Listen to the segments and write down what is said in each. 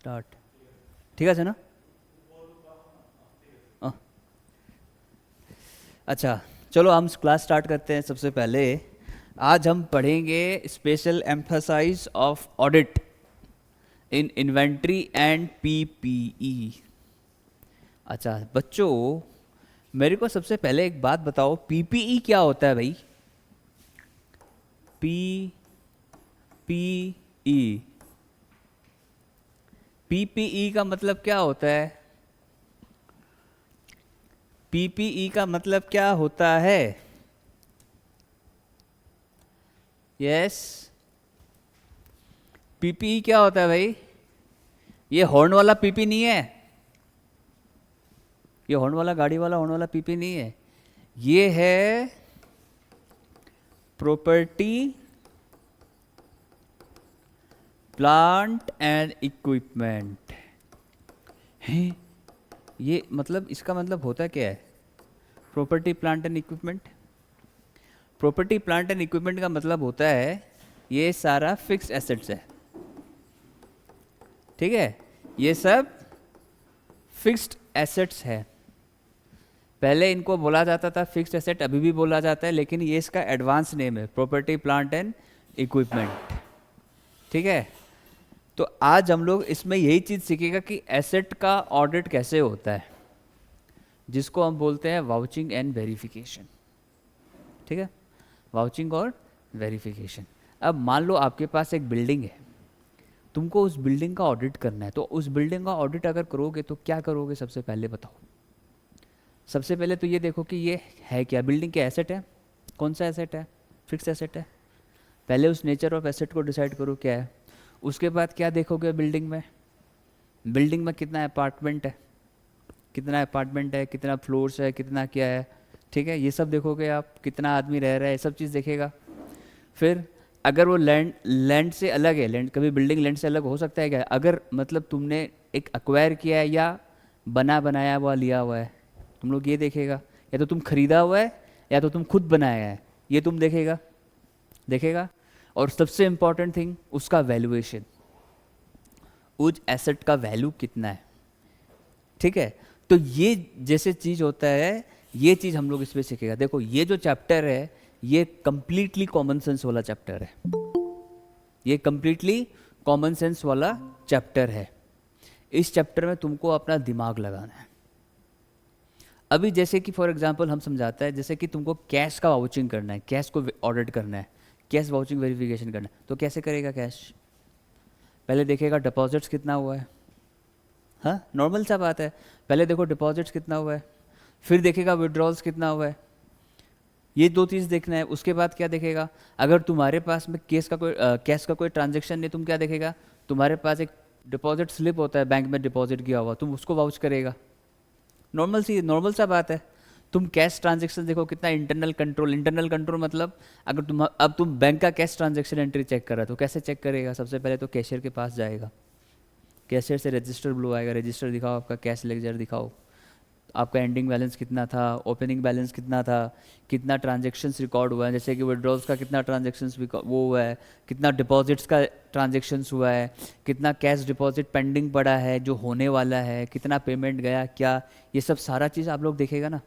Start. ঠিক আছে না? আহ, अच्छा, चलो हम क्लास स्टार्ट करते हैं। सबसे पहले आज हम पढ़ेंगे special emphasise of audit in inventory and PPE. अच्छा बच्चों, मेरे को सबसे पहले एक बात बताओ, पीपीई क्या होता है भाई? पी पी ई पीपीई का मतलब क्या होता है? पीपीई का मतलब क्या होता है? यस, पीपीई क्या होता है भाई? ये हॉर्न वाला पीपी नहीं है, ये हॉर्न वाला गाड़ी वाला हॉर्न वाला पीपी नहीं है। ये है प्रॉपर्टी प्लांट एंड इक्विपमेंट। है, ये मतलब इसका मतलब होता क्या है? Property plant and equipment, property plant and equipment का मतलब होता है ये सारा फिक्स एसेट्स है। ठीक है, ये सब फिक्स्ड एसेट्स है। पहले इनको बोला जाता था फिक्स्ड एसेट, अभी भी बोला जाता है, लेकिन ये इसका एडवांस नेम है, प्रॉपर्टी प्लांट एंड इक्विपमेंट। ठीक है, तो आज हम लोग इसमें यही चीज़ सीखेगा कि एसेट का ऑडिट कैसे होता है, जिसको हम बोलते हैं वाउचिंग एंड वेरिफिकेशन। ठीक है, वाउचिंग और वेरिफिकेशन। अब मान लो आपके पास एक बिल्डिंग है, तुमको उस बिल्डिंग का ऑडिट करना है, तो उस बिल्डिंग का ऑडिट अगर करोगे तो क्या करोगे? सबसे पहले बताओ। सबसे पहले तो ये देखो कि ये है क्या, बिल्डिंग क्या एसेट है? कौन सा एसेट है? फिक्स एसेट है। पहले उस नेचर ऑफ एसेट को डिसाइड करो क्या है। उसके बाद क्या देखोगे बिल्डिंग में? बिल्डिंग में कितना अपार्टमेंट है, कितना अपार्टमेंट है, कितना फ्लोर्स है, कितना क्या है। ठीक है, ये सब देखोगे आप, कितना आदमी रह रहा है, ये सब चीज़ देखेगा। फिर अगर वो लैंड से अलग है, लैंड कभी बिल्डिंग लैंड से अलग हो सकता है क्या? अगर मतलब तुमने एक अक्वायर किया है या बनाया हुआ लिया हुआ है, तुम लोग ये देखेगा। या तो तुम खरीदा हुआ है या तो तुम खुद बनाया है, ये तुम देखेगा। और सबसे इंपॉर्टेंट थिंग, उसका वैल्यूएशन, उस एसेट का वैल्यू कितना है। ठीक है, तो ये जैसे चीज़ होता है, ये चीज़ हम लोग इसमें सीखेगा। देखो ये जो चैप्टर है ये कंप्लीटली कॉमन सेंस वाला चैप्टर है, ये कंप्लीटली कॉमन सेंस वाला चैप्टर है। इस चैप्टर में तुमको अपना दिमाग लगाना है। अभी जैसे कि फॉर एग्जांपल हम समझाता है, जैसे कि तुमको कैश का वाउचिंग करना है, कैश को ऑडिट करना है, कैश वाउचिंग वेरिफिकेशन करना है, तो कैसे करेगा? कैश पहले देखेगा डिपॉजिट्स कितना हुआ है। हाँ, नॉर्मल सा बात है। पहले देखो डिपॉजिट्स कितना हुआ है, फिर देखेगा विड्रॉल्स कितना हुआ है। ये दो चीज़ देखना है। उसके बाद क्या देखेगा? अगर तुम्हारे पास में कैश का कोई ट्रांजेक्शन नहीं, तुम क्या देखेगा? तुम्हारे पास एक डिपॉजिट स्लिप होता है, बैंक में डिपॉजिट किया हुआ, तुम उसको वाउच करेगा। नॉर्मल सा बात है। तुम कैश ट्रांजेक्शन देखो कितना, इंटरनल कंट्रोल मतलब अगर तुम बैंक का कैश ट्रांजेक्शन एंट्री चेक कर रहा है तो कैसे चेक करेगा? सबसे पहले तो कैशियर के पास जाएगा, कैशियर से रजिस्टर ब्लू आएगा, रजिस्टर दिखाओ, आपका कैश लेजर दिखाओ, आपका एंडिंग बैलेंस कितना था, ओपनिंग बैलेंस कितना था, कितना ट्रांजेक्शन्स रिकॉर्ड हुआ है, जैसे कि विड्रॉल्स का कितना ट्रांजेक्शन्स वो हुआ है, कितना डिपॉजिट्स का ट्रांजेक्शन्स हुआ है, कितना कैश डिपॉजिट पेंडिंग पड़ा है जो होने वाला है, कितना पेमेंट गया क्या, ये सब सारा चीज़ आप लोग देखेगा ना।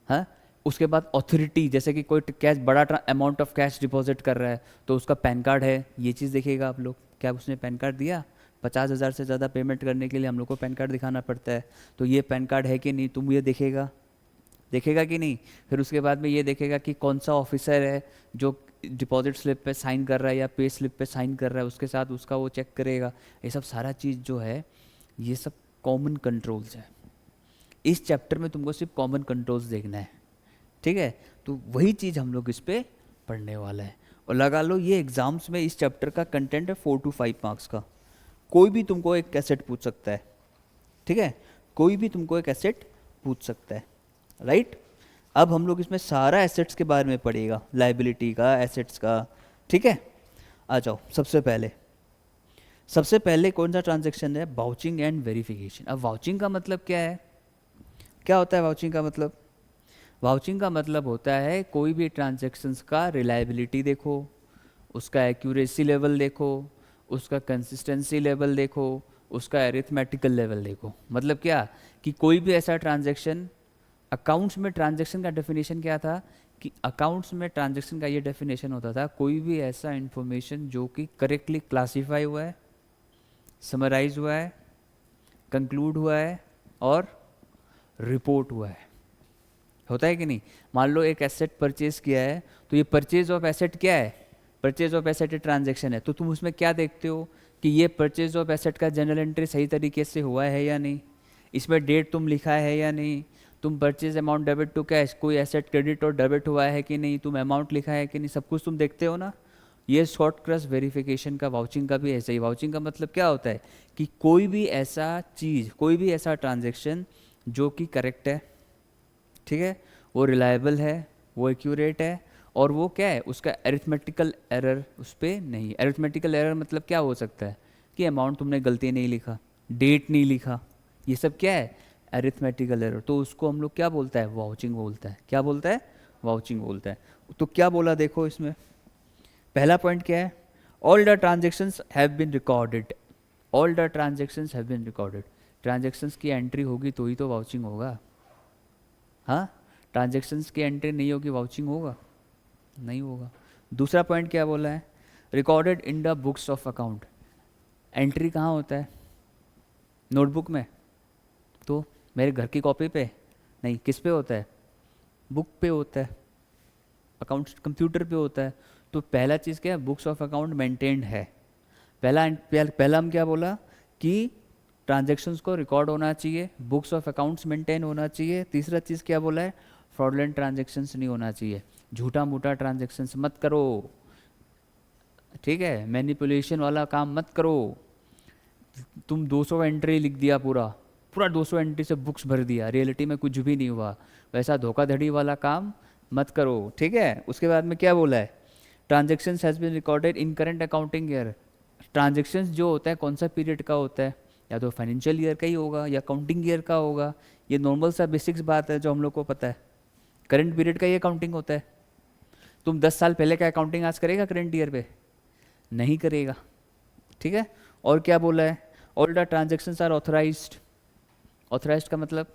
हाँ, उसके बाद ऑथोरिटी, जैसे कि कोई कैश बड़ा अमाउंट ऑफ कैश डिपॉजिट कर रहा है तो उसका पैन कार्ड है, ये चीज़ देखेगा आप लोग। क्या उसने पैन कार्ड दिया? 50,000 से ज़्यादा पेमेंट करने के लिए हम लोग को पैन कार्ड दिखाना पड़ता है, तो ये पैन कार्ड है कि नहीं, तुम ये देखेगा कि नहीं। फिर उसके बाद में ये देखेगा कि कौन सा ऑफिसर है जो डिपॉजिट स्लिप पे साइन कर रहा है या पे स्लिप पे साइन कर रहा है, उसके साथ उसका वो चेक करेगा। ये सब सारा चीज़ जो है, ये सब कॉमन कंट्रोल्स है। इस चैप्टर में तुमको सिर्फ कॉमन कंट्रोल्स देखना है। ठीक है, तो वही चीज़ हम लोग इस पे पढ़ने वाला है। और लगा लो ये एग्जाम्स में इस चैप्टर का कंटेंट है 4 to 5 मार्क्स का। कोई भी तुमको एक एसेट पूछ सकता है। ठीक है, कोई भी तुमको एक एसेट पूछ सकता है, राइट। अब हम लोग इसमें सारा एसेट्स के बारे में पढ़ेगा, लाइबिलिटी का, एसेट्स का। ठीक है, आ जाओ। सबसे पहले कौन सा ट्रांजेक्शन है? Vouching and verification. अब वाउचिंग का मतलब क्या है? क्या होता है वाउचिंग का मतलब? वाउचिंग का मतलब होता है कोई भी ट्रांजेक्शन्स का रिलायबिलिटी देखो, उसका एक्यूरेसी लेवल देखो, उसका कंसिस्टेंसी लेवल देखो, उसका एरिथमेटिकल लेवल देखो। मतलब क्या कि कोई भी ऐसा ट्रांजैक्शन, अकाउंट्स में ट्रांजैक्शन का डेफिनेशन क्या था कि अकाउंट्स में ट्रांजैक्शन का ये डेफिनेशन होता था कोई भी ऐसा इंफॉर्मेशन जो कि करेक्टली क्लासीफाई हुआ है, समराइज हुआ है, कंक्लूड हुआ है और रिपोर्ट हुआ है। होता है कि नहीं? मान लो एक एसेट परचेज किया है, तो ये परचेज ऑफ एसेट क्या है? परचेज ऑफ एसेट ट्रांजैक्शन है। तो तुम उसमें क्या देखते हो कि ये परचेज ऑफ एसेट का जनरल एंट्री सही तरीके से हुआ है या नहीं, इसमें डेट तुम लिखा है या नहीं, तुम purchase amount debit to cash, कोई एसेट क्रेडिट और डेबिट हुआ है कि नहीं, तुम अमाउंट लिखा है कि नहीं, सब कुछ तुम देखते हो ना। ये शॉर्ट क्रॉस वेरिफिकेशन का, वाउचिंग का भी ऐसा ही। वाउचिंग का मतलब क्या होता है कि कोई भी ऐसा चीज़, कोई भी ऐसा ट्रांजैक्शन जो कि करेक्ट है, ठीक है, वो रिलायबल है, वो एक्यूरेट है, और वो क्या है, उसका एरिथमेटिकल एरर उस पर नहीं। एरिथमेटिकल एरर मतलब क्या हो सकता है कि अमाउंट तुमने गलती नहीं लिखा, डेट नहीं लिखा, ये सब क्या है, एरिथमेटिकल एरर। तो उसको हम लोग क्या बोलता है, वाउचिंग बोलता है। क्या बोलता है? वाउचिंग बोलता है। तो क्या बोला देखो इसमें, पहला पॉइंट क्या है, all the transactions have been recorded. All the transactions have been recorded. Transactions की एंट्री होगी तो ही तो वाउचिंग होगा। हाँ, ट्रांजेक्शन्स की एंट्री नहीं होगी, वाउचिंग होगा? नहीं होगा। दूसरा पॉइंट क्या बोला है, recorded in the books of account. Entry कहाँ होता है? नोटबुक में? तो मेरे घर की कॉपी पे नहीं, किस पे होता है? बुक पे होता है। अकाउंट्स कंप्यूटर पे होता है। तो पहला चीज़ क्या है, बुक्स ऑफ अकाउंट मेंटेन्ड है। पहला हम क्या बोला कि ट्रांजैक्शंस को रिकॉर्ड होना चाहिए, बुक्स ऑफ अकाउंट्स मेंटेन होना चाहिए। तीसरा चीज़ क्या बोला है, फ्रॉडलेंट ट्रांजैक्शंस नहीं होना चाहिए, झूठा मूठा ट्रांजैक्शंस मत करो, ठीक है, मैनिपुलेशन वाला काम मत करो। तुम 200 एंट्री लिख दिया, पूरा पूरा 200 एंट्री से बुक्स भर दिया, रियलिटी में कुछ भी नहीं हुआ, वैसा धोखाधड़ी वाला काम मत करो, ठीक है। उसके बाद में क्या बोला है, transactions has been recorded in current accounting year. Transactions जो होता है कौन सा पीरियड का होता है, या तो फाइनेंशियल ईयर का ही होगा या अकाउंटिंग ईयर का होगा। ये नॉर्मल सा बेसिक्स बात है जो हम लोग को पता है। करंट पीरियड का ये अकाउंटिंग होता है। तुम 10 साल पहले का अकाउंटिंग आज करेगा करंट ईयर पे? नहीं करेगा, ठीक है। और क्या बोला है, all the transactions are authorised. Authorised का मतलब,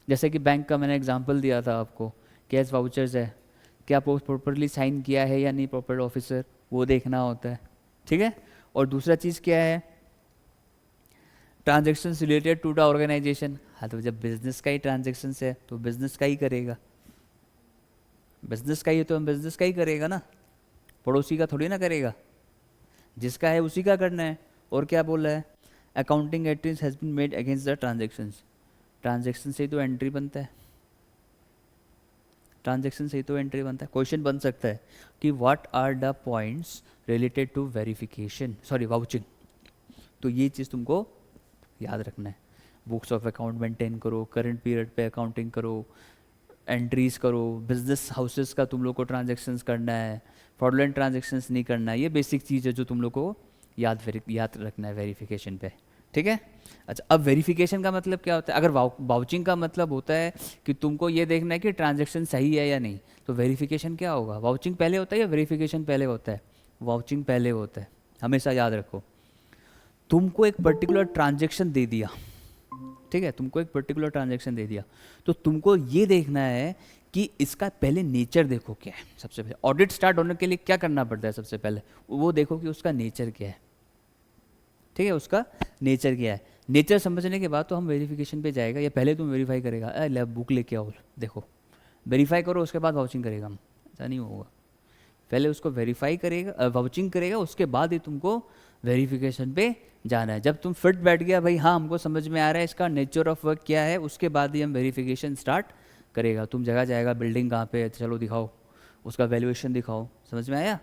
जैसे कि बैंक का मैंने एग्जांपल दिया था आपको, कैश वाउचर्स है, क्या प्रॉपरली साइन किया है या नहीं प्रॉपर ऑफिसर, वो देखना होता है, ठीक है। और दूसरा चीज़ क्या है, transaction related to the organisation. हाँ, तो जब बिजनेस का ही ट्रांजेक्शन है तो बिजनेस का ही करेगा, बिजनेस का ही तो बिजनेस का ही करेगा ना, पड़ोसी का थोड़ी ना करेगा, जिसका है उसी का करना है। और क्या बोला है, accounting entries has been made against the transactions. Transaction से ही तो एंट्री बनता है, ट्रांजेक्शन से ही तो एंट्री बनता है। क्वेश्चन बन सकता है कि what are the points related to verification, sorry vouching. तो ये चीज़ तुमको याद रखना है। बुक्स ऑफ अकाउंट मेंटेन करो, करंट पीरियड पे अकाउंटिंग करो, एंट्रीज करो, बिजनेस हाउसेस का तुम लोग को ट्रांजेक्शन्स करना है, फ्रॉडलेंट ट्रांजेक्शन्स नहीं करना है। ये बेसिक चीज़ है जो तुम लोग को याद रखना है वेरिफिकेशन पे, ठीक है। अच्छा, अब वेरिफिकेशन का मतलब क्या होता है, अगर वाउचिंग का मतलब होता है कि तुमको ये देखना है कि ट्रांजेक्शन सही है या नहीं, तो वेरिफिकेशन क्या होगा, वाउचिंग पहले होता है या वेरिफिकेशन पहले होता है? वाउचिंग पहले होता है, हमेशा याद रखो। तुमको एक पर्टिकुलर ट्रांजेक्शन दे दिया, ठीक है, तुमको एक पर्टिकुलर ट्रांजेक्शन दे दिया, तो तुमको ये देखना है कि इसका पहले नेचर देखो क्या है। सबसे पहले ऑडिट स्टार्ट होने के लिए क्या करना पड़ता है, सबसे पहले वो देखो कि उसका नेचर क्या है, ठीक है, उसका नेचर क्या है। नेचर समझने के बाद तो हम वेरिफिकेशन पे जाएगा, या पहले तुम वेरीफाई करेगा, ले बुक लेके आओ देखो, वेरीफाई करो, उसके बाद वाउचिंग करेगा हम, ऐसा नहीं होगा। पहले उसको वेरीफाई करेगा, वाउचिंग करेगा, उसके बाद ही तुमको वेरिफिकेशन पे जाना है। जब तुम फिट बैठ गया भाई, हाँ हमको समझ में आ रहा है इसका नेचर ऑफ वर्क क्या है, उसके बाद ही हम वेरिफिकेशन स्टार्ट करेगा। तुम जगह जाएगा, बिल्डिंग कहाँ पे है, चलो दिखाओ, उसका वैल्यूएशन दिखाओ, समझ में आया,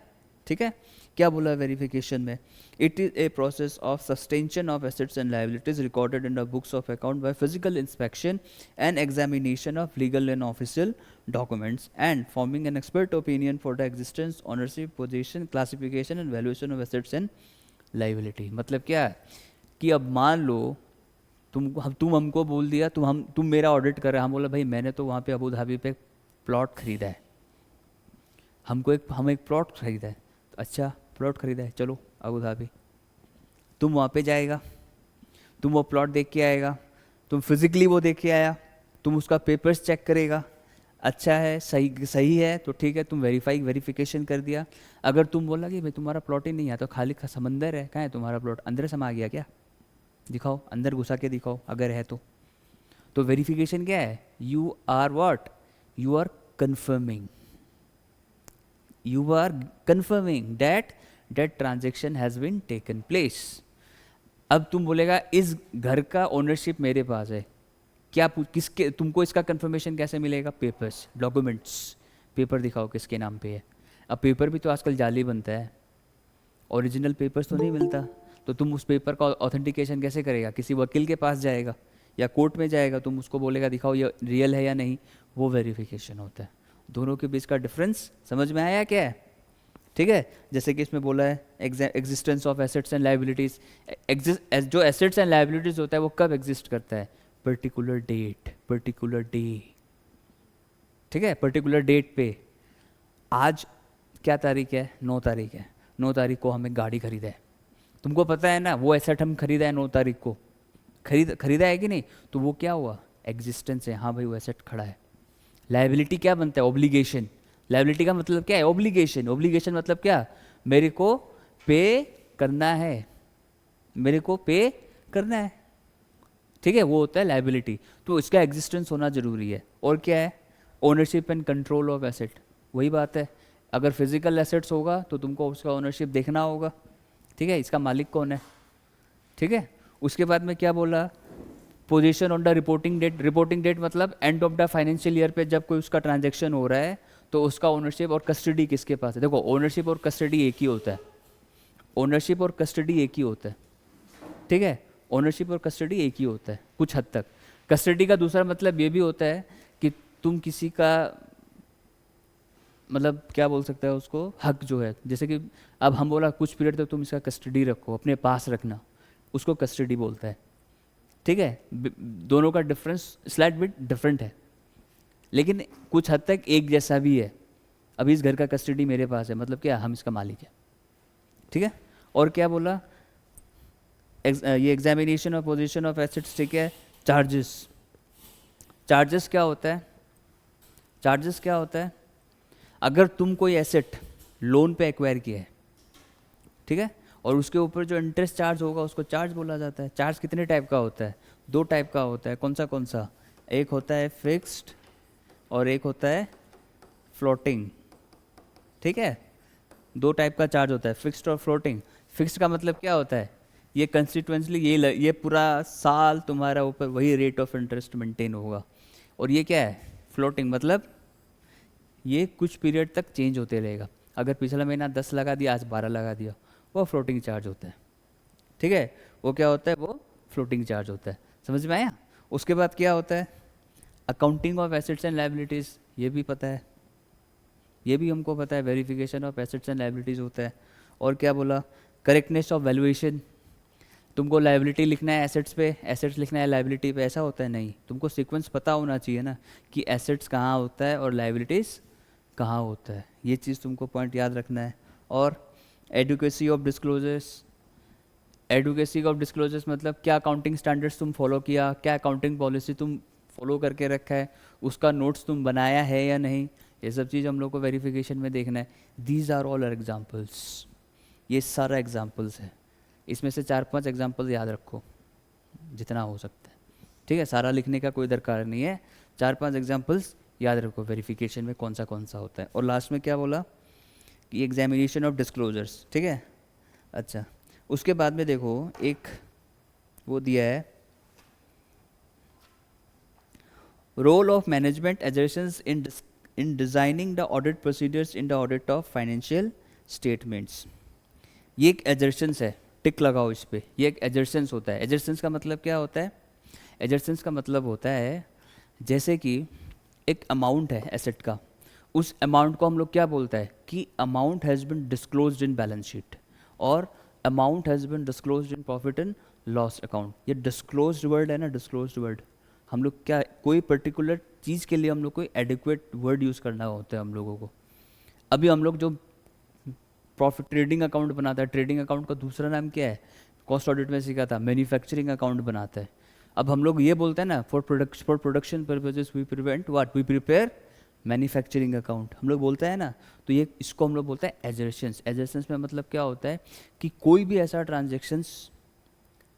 ठीक है। क्या बोला वेरिफिकेशन में, it is a process of substantiation of assets and liabilities recorded in the books of account by physical inspection and examination of legal and official documents and forming an expert opinion for the existence, ownership, position, classification and valuation of assets and liability. मतलब क्या है कि अब मान लो तुम हमको बोल दिया, तुम मेरा ऑडिट कर रहे, हम बोला भाई मैंने तो वहाँ पे अबू धाबी पे प्लॉट खरीदा है, हम एक प्लॉट खरीदा है, तो अच्छा प्लॉट खरीदा है, चलो अबू धाबी, तुम वहाँ पे जाएगा, तुम वो प्लॉट देख के आएगा, तुम फिजिकली वो देख के आया, तुम उसका पेपर्स चेक करेगा, अच्छा है सही सही है तो ठीक है, तुम वेरिफिकेशन कर दिया। अगर तुम बोला कि भाई तुम्हारा प्लॉट ही नहीं है तो खाली समंदर है, कहाँ है तुम्हारा प्लॉट, अंदर समा गया क्या, दिखाओ अंदर घुसा के दिखाओ अगर है तो वेरिफिकेशन क्या है, you are what, you are confirming, you are confirming that transaction has been taken place. अब तुम बोलेगा इस घर का ओनरशिप मेरे पास है, क्या किसके, तुमको इसका कंफर्मेशन कैसे मिलेगा, पेपर्स डॉक्यूमेंट्स, पेपर दिखाओ किसके नाम पे है। अब पेपर भी तो आजकल जाली बनता है, ओरिजिनल पेपर्स तो नहीं मिलता, तो तुम उस पेपर का ऑथेंटिकेशन कैसे करेगा, किसी वकील के पास जाएगा या कोर्ट में जाएगा, तुम उसको बोलेगा दिखाओ ये रियल है या नहीं, वो वेरिफिकेशन होता है। दोनों के बीच का डिफरेंस समझ में आया क्या है, ठीक है। जैसे कि इसमें बोला है existence of assets and liabilities, जो एसेट्स एंड लाइबिलिटीज होता है वो कब एग्जिस्ट करता है, पर्टिकुलर डेट, पर्टिकुलर डे, ठीक है, पर्टिकुलर डेट पे। आज क्या तारीख है, 9 तारीख है, 9 तारीख को हमें गाड़ी खरीदा है, तुमको पता है ना वो एसेट हम खरीदा है 9 तारीख को, खरीदा है कि नहीं, तो वो क्या हुआ, एग्जिस्टेंस है, हाँ भाई वो एसेट खड़ा है। लाइबिलिटी क्या बनता है, ऑब्लिगेशन, लाइबिलिटी का मतलब क्या है, ऑब्लिगेशन, ऑब्लिगेशन मतलब क्या, मेरे को पे करना है, मेरे को पे करना है, ठीक है, वो होता है लाइबिलिटी। तो इसका एग्जिस्टेंस होना जरूरी है। और क्या है, ownership and control of asset, वही बात है, अगर फिजिकल एसेट्स होगा तो तुमको उसका ओनरशिप देखना होगा, ठीक है, इसका मालिक कौन है, ठीक है। उसके बाद में क्या बोला, position on the reporting date, reporting date मतलब end of the financial year पे जब कोई उसका ट्रांजैक्शन हो रहा है तो उसका ओनरशिप और कस्टडी किसके पास है। देखो ओनरशिप और कस्टडी एक ही होता है, ओनरशिप और कस्टडी एक ही होता है, ठीक है, ओनरशिप और कस्टडी एक ही होता है कुछ हद तक। कस्टडी का दूसरा मतलब ये भी होता है कि तुम किसी का मतलब क्या बोल सकते हैं उसको, हक जो है, जैसे कि अब हम बोला कुछ पीरियड तक तुम इसका कस्टडी रखो, अपने पास रखना, उसको कस्टडी बोलता है, ठीक है। दोनों का डिफरेंस स्लाइट बिट डिफरेंट है, लेकिन कुछ हद तक एक जैसा भी है। अभी इस घर का कस्टडी मेरे पास है, मतलब क्या, हम इसका मालिक है, ठीक है। और क्या बोला, ये एग्जामिनेशन और पोजीशन ऑफ एसेट्स, ठीक है। चार्जेस, चार्जेस क्या होता है, चार्जेस क्या होता है, अगर तुम कोई एसेट लोन पे एक्वायर किया है, ठीक है, और उसके ऊपर जो इंटरेस्ट चार्ज होगा उसको चार्ज बोला जाता है। चार्ज कितने टाइप का होता है, 2 टाइप का होता है, कौन सा, एक होता है फिक्स्ड और एक होता है फ्लोटिंग, ठीक है, 2 टाइप का चार्ज होता है, फिक्स्ड और फ्लोटिंग। फिक्स्ड का मतलब क्या होता है, ये कंसिस्टेंटली ये पूरा साल तुम्हारा ऊपर वही रेट ऑफ इंटरेस्ट मेंटेन होगा। और ये क्या है, फ्लोटिंग मतलब ये कुछ पीरियड तक चेंज होते रहेगा, अगर पिछला महीना 10 लगा दिया आज 12 लगा दिया, वो फ्लोटिंग चार्ज होता है, ठीक है, वो क्या होता है, वो फ्लोटिंग चार्ज होता है। समझ में आया। उसके बाद क्या होता है, accounting of assets and liabilities, ये भी पता है, ये भी हमको पता है, verification of assets and liabilities होता है। और क्या बोला, करेक्टनेस ऑफ वैल्यूएशन, तुमको लायबिलिटी लिखना है एसेट्स पे, एसेट्स लिखना है लायबिलिटी पे, ऐसा होता है नहीं, तुमको सीक्वेंस पता होना चाहिए ना कि एसेट्स कहाँ होता है और लायबिलिटीज़ कहाँ होता है, ये चीज़ तुमको पॉइंट याद रखना है। और adequacy of disclosures, adequacy of disclosures मतलब क्या अकाउंटिंग स्टैंडर्ड्स तुम फॉलो किया, क्या अकाउंटिंग पॉलिसी तुम फॉलो करके रखा है, उसका नोट्स तुम बनाया है या नहीं, ये सब चीज़ हम लोग को वेरिफिकेशन में देखना है। दीज आर ऑल एग्जाम्पल्स, ये सारा एग्जाम्पल्स है, इसमें से 4-5 एग्जाम्पल्स याद रखो जितना हो सकता है, ठीक है, सारा लिखने का कोई दरकार नहीं है, 4-5 एग्जाम्पल्स याद रखो वेरिफिकेशन में कौन सा होता है। और लास्ट में क्या बोला कि एग्जामिनेशन ऑफ डिस्क्लोजर्स, ठीक है। अच्छा, उसके बाद में देखो एक वो दिया है, role of management agencies in designing the audit procedures in the audit of financial statements. ये एक एजर्शंस है, टिक लगाओ इस पे, ये एक एजर्शंस होता है। एजर्शंस का मतलब क्या होता है, एजर्शंस का मतलब होता है जैसे कि एक अमाउंट है एसेट का, उस अमाउंट को हम लोग क्या बोलता है कि amount has been disclosed in balance sheet और amount has been disclosed in profit and loss account. ये डिस्क्लोज्ड वर्ड है ना, डिस्क्लोज्ड वर्ड, हम लोग क्या कोई पर्टिकुलर चीज़ के लिए हम लोग कोई एडिक्वेट वर्ड यूज़ करना होता है हम लोगों को। अभी हम लोग जो प्रॉफिट ट्रेडिंग अकाउंट बनाता है, ट्रेडिंग अकाउंट का दूसरा नाम क्या है, कॉस्ट ऑडिट में सीखा था, मैन्युफैक्चरिंग अकाउंट बनाते हैं। अब हम लोग ये बोलते हैं ना, for production purposes we prevent what, we prepare manufacturing account, हम लोग बोलते हैं ना। तो ये इसको हम लोग बोलते हैं एजर्शंस। एजर्शंस में मतलब क्या होता है कि कोई भी ऐसा ट्रांजेक्शन्स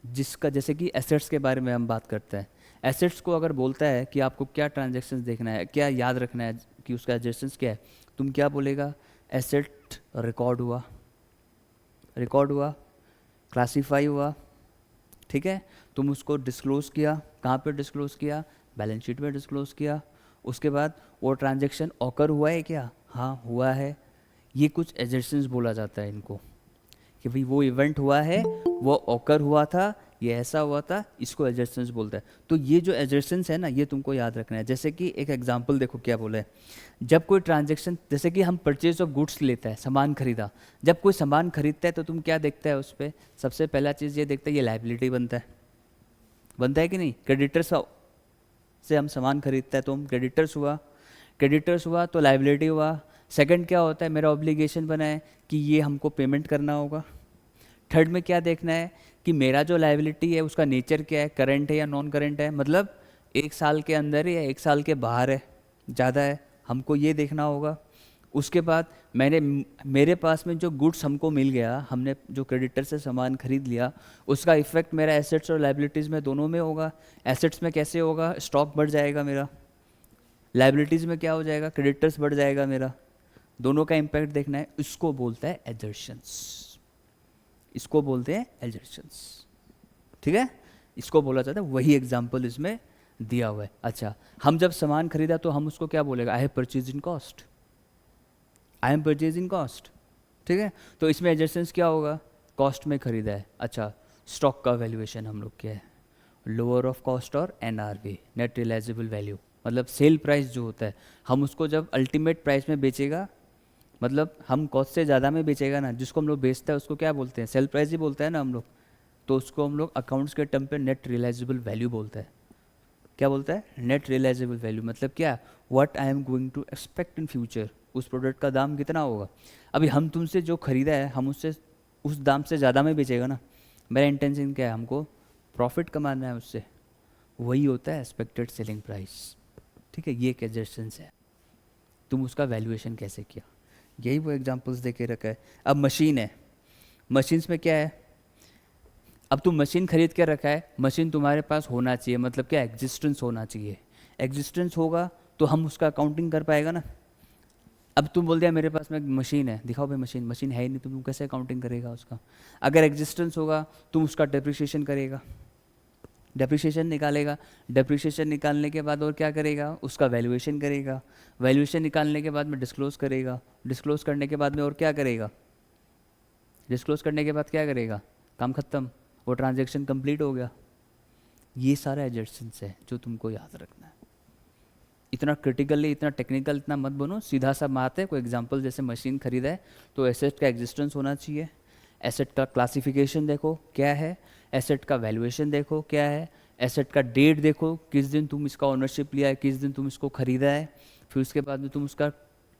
जिसका, जैसे कि एसेट्स के बारे में हम बात करते हैं, एसेट्स को अगर बोलता है कि आपको क्या ट्रांजेक्शन्स देखना है, क्या याद रखना है कि उसका एजर्शंस क्या है, तुम क्या बोलेगा, एसेट रिकॉर्ड हुआ, रिकॉर्ड हुआ, क्लासीफाई हुआ, ठीक है, तुम उसको डिस्क्लोज़ किया, कहाँ पे डिस्क्लोज़ किया, बैलेंस शीट में डिस्क्लोज़ किया। उसके बाद वो ट्रांजैक्शन ऑकर हुआ है क्या, हाँ हुआ है। ये कुछ एजर्शंस बोला जाता है इनको, कि भाई वो इवेंट हुआ है, वो ऑकर हुआ था, ये ऐसा हुआ था, इसको एजर्शंस बोलता है। तो ये जो एजर्शंस है ना, ये तुमको याद रखना है। जैसे कि एक एग्जांपल देखो क्या बोला है, जब कोई ट्रांजैक्शन, जैसे कि हम परचेज ऑफ गुड्स लेता है, सामान खरीदा, जब कोई सामान खरीदता है तो तुम क्या देखता है उस पर, सबसे पहला चीज़ ये देखता है, ये लाइबिलिटी बनता है, बनता है कि नहीं। क्रेडिटर्स से हम सामान खरीदता है तो हम क्रेडिटर्स हुआ, क्रेडिटर्स हुआ तो लाइबिलिटी हुआ। सेकंड क्या होता है, मेरा ऑब्लिगेशन बना है कि ये हमको पेमेंट करना होगा। थर्ड में क्या देखना है कि मेरा जो लाइबिलिटी है उसका नेचर क्या है, करंट है या नॉन करंट है, मतलब 1 साल के अंदर है या 1 साल के बाहर है, ज़्यादा है, हमको ये देखना होगा। उसके बाद मेरे पास में जो गुड्स हमको मिल गया, हमने जो क्रेडिटर से सामान खरीद लिया, उसका इफेक्ट मेरा एसेट्स और लाइबिलिटीज़ में दोनों में होगा। एसेट्स में कैसे होगा, स्टॉक बढ़ जाएगा मेरा, लाइबिलिटीज़ में क्या हो जाएगा, क्रेडिटर्स बढ़ जाएगा मेरा, दोनों का इम्पैक्ट देखना है। इसको बोलता है एजर्शंस, इसको बोलते हैं एजर्शंस, ठीक है, इसको बोला जाता है। वही एग्जाम्पल इसमें दिया हुआ है। अच्छा, हम जब सामान खरीदा तो हम उसको क्या बोलेगा, I have purchase in cost, I am purchase in cost, ठीक है। तो इसमें एडजस्टेंस क्या होगा, कॉस्ट में खरीदा है। अच्छा, स्टॉक का वैल्यूएशन हम लोग क्या है, लोअर ऑफ कॉस्ट और NRV, नेट रियलाइजेबल वैल्यू, मतलब सेल प्राइस जो होता है, हम उसको जब अल्टीमेट प्राइस में बेचेगा, मतलब हम कॉस्ट से ज़्यादा में बेचेगा ना, जिसको हम लोग बेचता है उसको क्या बोलते हैं, सेल प्राइस ही बोलते हैं ना हम लोग। तो उसको हम लोग अकाउंट्स के टर्म पे नेट रियलाइजेबल वैल्यू बोलते हैं। क्या बोलता है, नेट रियलाइजेबल वैल्यू, मतलब क्या, what I am going to expect in future, उस प्रोडक्ट का दाम कितना होगा। अभी हम तुमसे जो खरीदा है, हम उससे उस दाम से ज़्यादा में बेचेगा ना, मेरा इंटेंशन क्या है, हमको प्रॉफिट कमाना है उससे, वही होता है एक्सपेक्टेड सेलिंग प्राइस, ठीक है। ये एक एडजस्टेंस है, तुम उसका वैल्यूएशन कैसे किया, यही वो एग्जांपल्स दे के रखा है। अब मशीन है, मशीन्स में क्या है, अब तुम मशीन खरीद के रखा है, मशीन तुम्हारे पास होना चाहिए, मतलब क्या, एग्जिस्टेंस होना चाहिए। एग्जिस्टेंस होगा तो हम उसका अकाउंटिंग कर पाएगा ना। अब तुम बोल दिया मेरे पास में मशीन है, दिखाओ भाई मशीन, मशीन है ही नहीं, तुम कैसे अकाउंटिंग करेगा उसका। अगर एग्जिस्टेंस होगा तुम उसका डेप्रिसिएशन करेगा, डेप्रिसिएशन निकालेगा, डेप्रिसिएशन निकालने के बाद और क्या करेगा, उसका वैल्यूएशन करेगा, वैल्यूएशन निकालने के बाद में डिस्क्लोज करेगा, डिस्क्लोज करने के बाद में और क्या करेगा, डिस्क्लोज करने के बाद क्या करेगा, काम खत्म, वो ट्रांजैक्शन कंप्लीट हो गया। ये सारा एडजस्टेंस है जो तुमको याद रखना है। इतना क्रिटिकली, इतना टेक्निकल इतना मत बनो, सीधा सा बात है। कोई एग्जांपल, जैसे मशीन खरीदा है तो एसेट का एग्जिस्टेंस होना चाहिए, एसेट का क्लासिफिकेशन देखो क्या है, एसेट का वैल्यूएशन देखो क्या है, एसेट का डेट देखो, किस दिन तुम इसका ओनरशिप लिया है, किस दिन तुम इसको खरीदा है, फिर उसके बाद में तुम उसका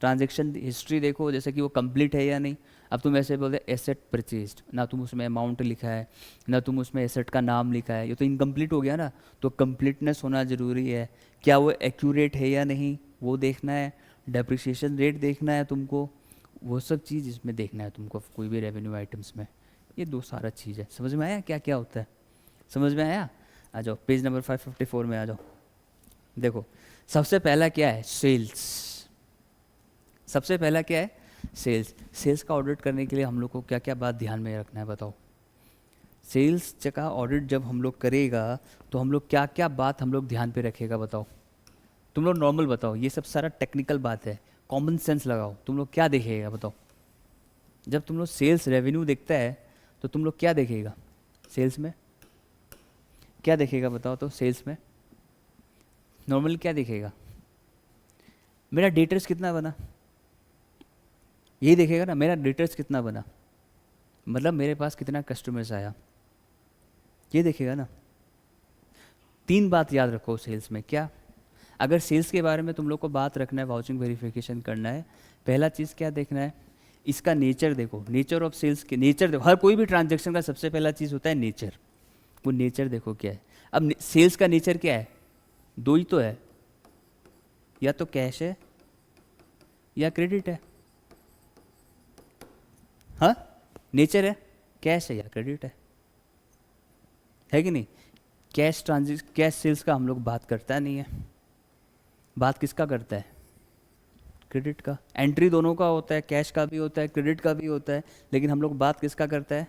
ट्रांजैक्शन हिस्ट्री देखो, जैसे कि वो कंप्लीट है या नहीं। अब तुम ऐसे बोलते एसेट परचेज्ड, ना तुम उसमें अमाउंट लिखा है, ना तुम उसमें एसेट का नाम लिखा है, ये तो इनकम्प्लीट हो गया ना। तो कंप्लीटनेस होना ज़रूरी है, क्या वो एक्यूरेट है या नहीं वो देखना है, डेप्रिसिएशन रेट देखना है तुमको, वो सब चीज़ इसमें देखना है तुमको, कोई भी रेवेन्यू आइटम्स में। ये दो सारा चीज़ है। समझ में आया क्या क्या होता है, समझ में आया। आ जाओ पेज नंबर 554 में आ जाओ। देखो सबसे पहला क्या है, सेल्स। सबसे पहला क्या है, सेल्स। सेल्स का ऑडिट करने के लिए हम लोग को क्या क्या बात ध्यान में रखना है बताओ। सेल्स का ऑडिट जब हम लोग करेगा तो हम लोग क्या क्या बात हम लोग ध्यान पे रखेगा बताओ। तुम लोग नॉर्मल बताओ, ये सब सारा टेक्निकल बात है, कॉमन सेंस लगाओ। तुम लोग क्या देखेगा बताओ, जब तुम लोग सेल्स रेवेन्यू देखता है तो तुम लोग क्या देखेगा, सेल्स में क्या देखेगा बताओ। तो सेल्स में नॉर्मल क्या दिखेगा, मेरा डेटर्स कितना बना, यही देखेगा ना, मेरा डेटर्स कितना बना, मतलब मेरे पास कितना कस्टमर्स आया, ये देखेगा ना। 3 बात याद रखो सेल्स में। क्या, अगर सेल्स के बारे में तुम लोग को बात रखना है, वाउचिंग वेरिफिकेशन करना है, पहला चीज़ क्या देखना है इसका नेचर देखो, नेचर ऑफ सेल्स के नेचर देखो, हर कोई भी ट्रांजैक्शन का सबसे पहला चीज़ होता है नेचर। वो नेचर देखो क्या है। अब सेल्स का नेचर क्या है? दो ही तो है, या तो कैश है या क्रेडिट है। हाँ, नेचर है कैश है या क्रेडिट है कि नहीं? कैश सेल्स का हम लोग बात करता नहीं है। बात किसका करता है? क्रेडिट का। एंट्री दोनों का होता है, कैश का भी होता है, क्रेडिट का भी होता है, लेकिन हम लोग बात किसका करता है?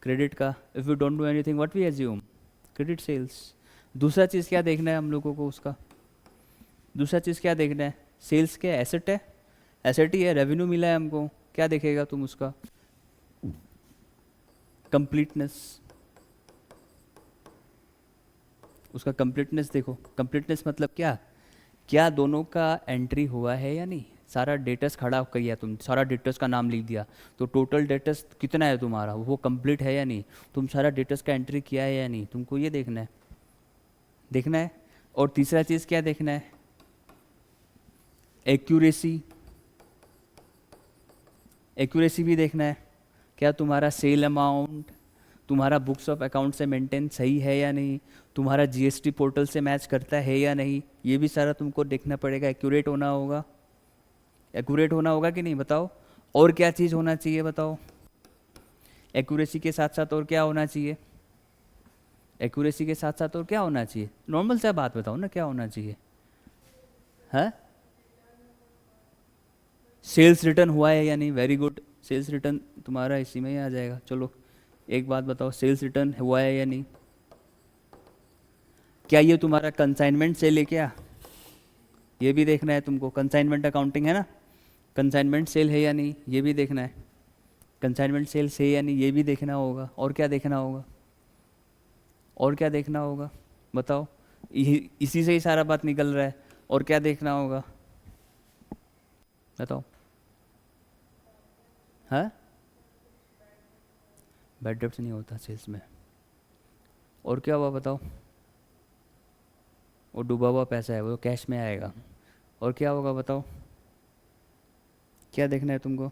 क्रेडिट का। If you don't do anything what we assume? Credit sales. दूसरा चीज़ क्या देखना है हम लोगों को उसका? दूसरा चीज़ क्या देखना है? सेल्स क्या एसेट है? एसेट ही है, रेवेन्यू मिला है हमको, क्या देखेगा तुम उसका? कंप्लीटनेस। उसका कंप्लीटनेस देखो। कंप्लीटनेस मतलब क्या? क्या दोनों का एंट्री हुआ है या नहीं? सारा डेटस खड़ा किया तुम, सारा डेटस का नाम लिख दिया, तो टोटल डेटस कितना है तुम्हारा, वो कंप्लीट है या नहीं? तुम सारा डेटस का एंट्री किया है या नहीं? तुमको ये देखना है। और तीसरा चीज़ क्या देखना है? एक्यूरेसी। एक्यूरेसी भी देखना है। क्या तुम्हारा सेल अमाउंट तुम्हारा बुक्स ऑफ अकाउंट से मेंटेन सही है या नहीं? तुम्हारा जीएसटी पोर्टल से मैच करता है या नहीं? ये भी सारा तुमको देखना पड़ेगा। एक्यूरेट होना होगा। एक्यूरेट होना होगा कि नहीं बताओ? और क्या चीज़ होना चाहिए बताओ? एक्यूरेसी के साथ साथ और क्या होना चाहिए? एक्यूरेसी के साथ साथ और क्या होना चाहिए? नॉर्मल सा बात बताओ ना, क्या होना चाहिए? है सेल्स रिटर्न हुआ है या नहीं? Very good. सेल्स रिटर्न तुम्हारा इसी में ही आ जाएगा। चलो एक बात बताओ, सेल्स रिटर्न हुआ है या नहीं? क्या ये तुम्हारा कंसाइनमेंट सेल है क्या? ये भी देखना है तुमको। कंसाइनमेंट अकाउंटिंग है ना, कंसाइनमेंट सेल है या नहीं ये भी देखना है। कंसाइनमेंट सेल है या नहीं ये भी देखना होगा। और क्या देखना होगा? और क्या देखना होगा बताओ? इसी से ही सारा बात निकल रहा है। और क्या देखना होगा बताओ? हाँ, बैड डेब्ट्स नहीं होता सेल्स में। और क्या हुआ बताओ? वो डूबा हुआ पैसा है, वो कैश में आएगा। और क्या होगा बताओ? क्या देखना है तुमको?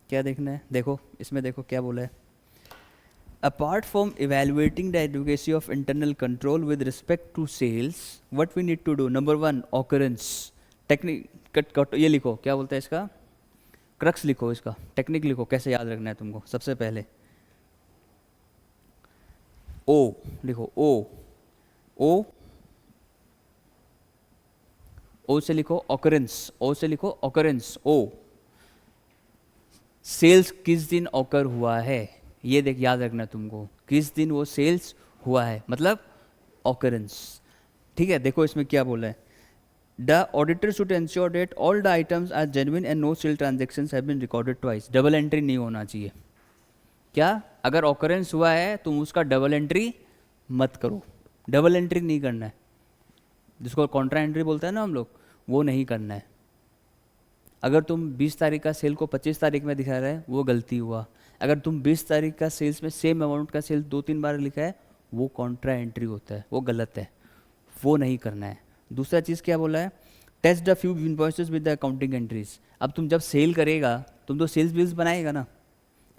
क्या देखना है? देखो इसमें, देखो क्या बोला है। Apart from evaluating the adequacy of internal control with respect to sales, what we need to do? Number 1 occurrence technique. Cut ये लिखो, क्या बोलता है इसका? क्रक्स लिखो, इसका टेक्निक लिखो, कैसे याद रखना है तुमको। सबसे पहले ओ लिखो। ओ ओ ओ से लिखो ऑकरेंस। ओ से लिखो ऑकरेंस। ओ सेल्स किस दिन ऑकर हुआ है, ये देख याद रखना तुमको। किस दिन वो सेल्स हुआ है मतलब ऑकरेंस। ठीक है, देखो इसमें क्या बोला है। The auditor should ensure that all the items are genuine and no sale transactions have been recorded twice. Double entry नहीं होना चाहिए। क्या? अगर ऑकरेंस हुआ है तुम उसका डबल एंट्री मत करो। डबल एंट्री नहीं करना है, जिसको कॉन्ट्रा एंट्री बोलते हैं ना हम लोग, वो नहीं करना है। अगर तुम 20 तारीख का सेल को 25 तारीख में दिखा रहे हैं वो गलती हुआ। अगर तुम 20 तारीख का सेल्स में सेम अमाउंट का सेल 2-3 बार लिखा है वो कॉन्ट्रा एंट्री होता है, वो गलत है, वो नहीं करना है। दूसरा चीज़ क्या बोला है? Test the few invoices with the accounting entries. अब तुम जब सेल करेगा तुम तो सेल्स बिल्स बनाएगा ना,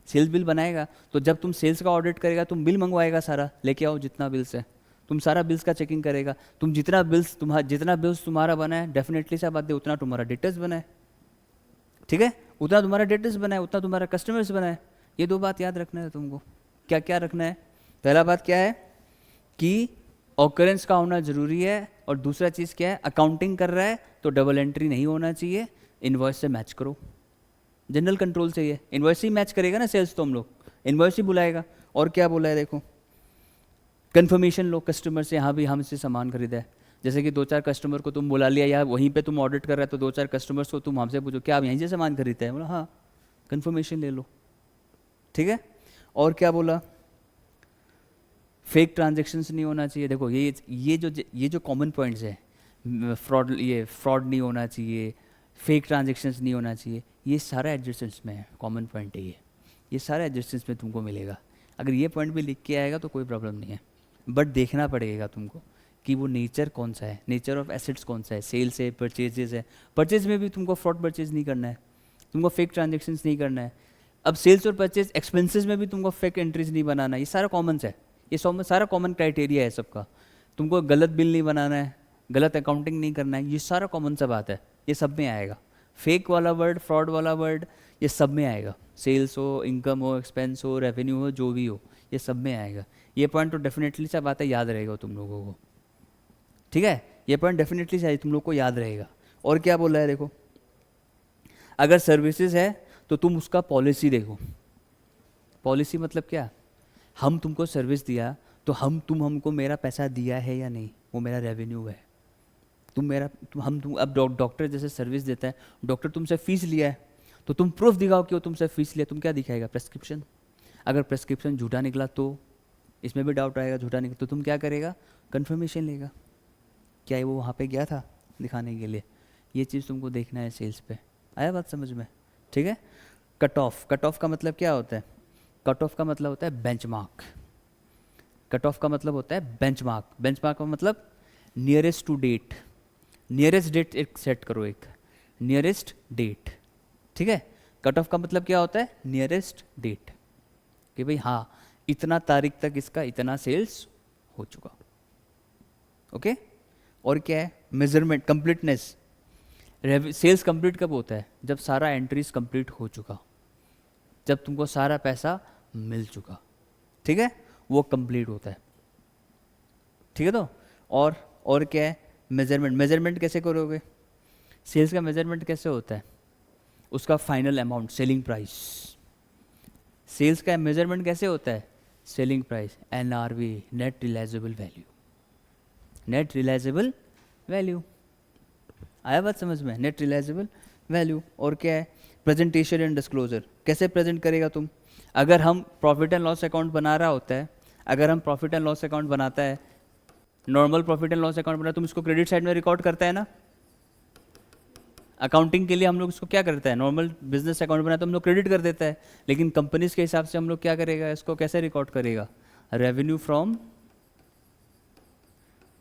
सेल्स बिल बनाएगा, तो जब तुम सेल्स का ऑडिट करेगा तुम बिल मंगवाएगा, सारा लेके आओ जितना बिल्स है, तुम सारा बिल्स का चेकिंग करेगा। तुम जितना बिल्स तुम्हारा बना है डेफिनेटली सा बात है उतना तुम्हारा डेटर्स बना है। ठीक है, उतना तुम्हारा डेटर्स बना है उतना तुम्हारा कस्टमर्स बना है। ये दो बात याद रखना है तुमको। क्या क्या रखना है? पहला बात क्या है कि ऑकरेंस का होना जरूरी है, और दूसरा चीज़ क्या है? अकाउंटिंग कर रहा है तो डबल एंट्री नहीं होना चाहिए। इनवॉइस से मैच करो, जनरल कंट्रोल चाहिए। इनवॉइस ही मैच करेगा ना सेल्स, तो हम लोग इनवॉइस ही बुलाएगा। और क्या बोला है देखो, कंफर्मेशन लो कस्टमर से, हाँ भी हमसे सामान खरीदा है। जैसे कि 2-4 कस्टमर को तुम बुला लिया, या वहीं पे तुम ऑडिट कर रहे हो तो 2-4 कस्टमर्स को तुम हमसे पूछो क्या आप यहीं से सामान खरीदते हैं, बोला हाँ, कंफर्मेशन ले लो। ठीक है, और क्या बोला? फेक ट्रांजेक्शन्स नहीं होना चाहिए। देखो ये जो कॉमन पॉइंट्स है, फ्रॉड नहीं होना चाहिए, फेक ट्रांजेक्शन्स नहीं होना चाहिए, ये सारा एडजस्टेंट्स में है, कॉमन पॉइंट है ये सारा एडजस्टेंट्स में तुमको मिलेगा। अगर ये पॉइंट भी लिख के आएगा तो कोई प्रॉब्लम नहीं है, बट देखना पड़ेगा तुमको कि वो नेचर कौन सा है, नेचर ऑफ एसेट्स कौन सा है, सेल्स है, परचेजेस है। परचेज में भी तुमको फ्रॉड परचेज नहीं करना है, तुमको फेक ट्रांजेक्शन्स नहीं करना है। अब सेल्स और परचेज एक्सपेंसेस में भी तुमको फेक एंट्रीज नहीं बनाना है, ये सारा कॉमन है, ये सारा कॉमन क्राइटेरिया है सबका। तुमको गलत बिल नहीं बनाना है, गलत अकाउंटिंग नहीं करना है, ये सारा कॉमन सा बात है, ये सब में आएगा। फेक वाला वर्ड, फ्रॉड वाला वर्ड, ये सब में आएगा। सेल्स हो, इनकम हो, एक्सपेंस हो, रेवेन्यू हो, जो भी हो, ये सब में आएगा। ये पॉइंट तो डेफिनेटली सा बात है, याद रहेगा तुम लोगों को, ठीक है। ये पॉइंट डेफिनेटली चाहिए तुम लोग को याद रहेगा। और क्या बोल रहा है देखो, अगर सर्विसेज है तो तुम उसका पॉलिसी देखो। पॉलिसी मतलब क्या, हम तुमको सर्विस दिया तो तुम हमको मेरा पैसा दिया है या नहीं, वो मेरा रेवेन्यू है। तुम अब डॉक्टर जैसे सर्विस देता है, डॉक्टर तुमसे फीस लिया है तो तुम प्रूफ दिखाओ कि वो तुमसे फीस लिया, तुम क्या दिखाएगा, प्रेस्क्रिप्शन। अगर प्रेस्क्रिप्शन झूठा निकला तो इसमें भी डाउट आएगा, झूठा निकला तो तुम क्या करेगा, कन्फर्मेशन लेगा, क्या वो वहाँ पे गया था दिखाने के लिए। ये चीज़ तुमको देखना है सेल्स पे। आया बात समझ में, ठीक है। कट ऑफ, कट ऑफ का मतलब क्या होता है, कट ऑफ का मतलब होता है बेंचमार्क। कट ऑफ का मतलब होता है बेंचमार्क। बेंचमार्क का मतलब nearest to date, nearest date एक सेट करो, एक नियरेस्ट डेट, ठीक है। कट ऑफ का मतलब क्या होता है, नियरेस्ट डेट, कि भाई हाँ इतना तारीख तक इसका इतना सेल्स हो चुका, ओके। और क्या है, मेजरमेंट, कंप्लीटनेस। सेल्स कंप्लीट कब होता है, जब सारा एंट्रीज कंप्लीट हो चुका, जब तुमको सारा पैसा मिल चुका, ठीक है, वो कंप्लीट होता है, ठीक है। तो और क्या है, मेजरमेंट। मेजरमेंट कैसे करोगे, सेल्स का मेजरमेंट कैसे होता है, उसका final amount, selling price. Sales का मेजरमेंट कैसे होता है, selling price, NRV, net realisable value, net realisable value. आया बात समझ में, नेट रियलाइजेबल वैल्यू। और क्या है, प्रेजेंटेशन एंड डिस्क्लोजर। कैसे प्रेजेंट करेगा तुम, अगर हम प्रॉफिट एंड लॉस अकाउंट बना रहा होता है, अगर हम प्रॉफिट एंड लॉस अकाउंट बनाता है, normal profit and loss account बना, तुम इसको क्रेडिट साइड में रिकॉर्ड करता है ना। अकाउंटिंग के लिए हम लोग इसको क्या करते हैं, नॉर्मल बिजनेस अकाउंट बनाए तो हम लोग क्रेडिट कर देता है, लेकिन कंपनीज के हिसाब से हम लोग क्या करेगा, इसको कैसे रिकॉर्ड करेगा, रेवेन्यू फ्रॉम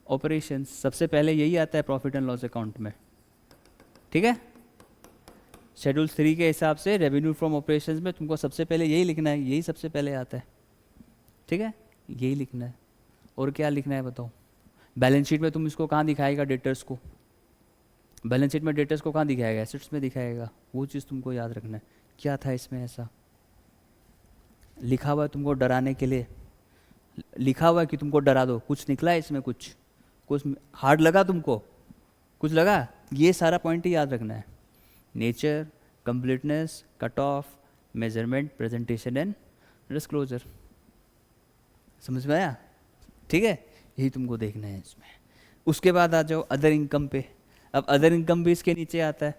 ऑपरेशंस। सबसे पहले यही आता है प्रॉफिट एंड लॉस अकाउंट में, ठीक है। शेड्यूल 3 के हिसाब से रेवेन्यू फ्रॉम ऑपरेशंस में तुमको सबसे पहले यही लिखना है, यही सबसे पहले आता है, ठीक है, यही लिखना है। और क्या लिखना है बताओ, बैलेंस शीट में तुम इसको कहाँ दिखाएगा, डेटर्स को, बैलेंस शीट में डेटर्स को कहाँ दिखाएगा, एसेट्स में दिखाएगा। वो चीज़ तुमको याद रखना है, क्या था इसमें ऐसा लिखा हुआ है तुमको डराने के लिए, लिखा हुआ है कि तुमको डरा दो, कुछ निकला है इसमें, कुछ हार्ड लगा तुमको, कुछ लगा, ये सारा पॉइंट ही याद रखना है। Nature, completeness, cut off, measurement, presentation and disclosure. समझ में आया, ठीक है, यही तुमको देखना है इसमें। उसके बाद आ जाओ अदर इनकम पे। अब अदर इनकम भी इसके नीचे आता है।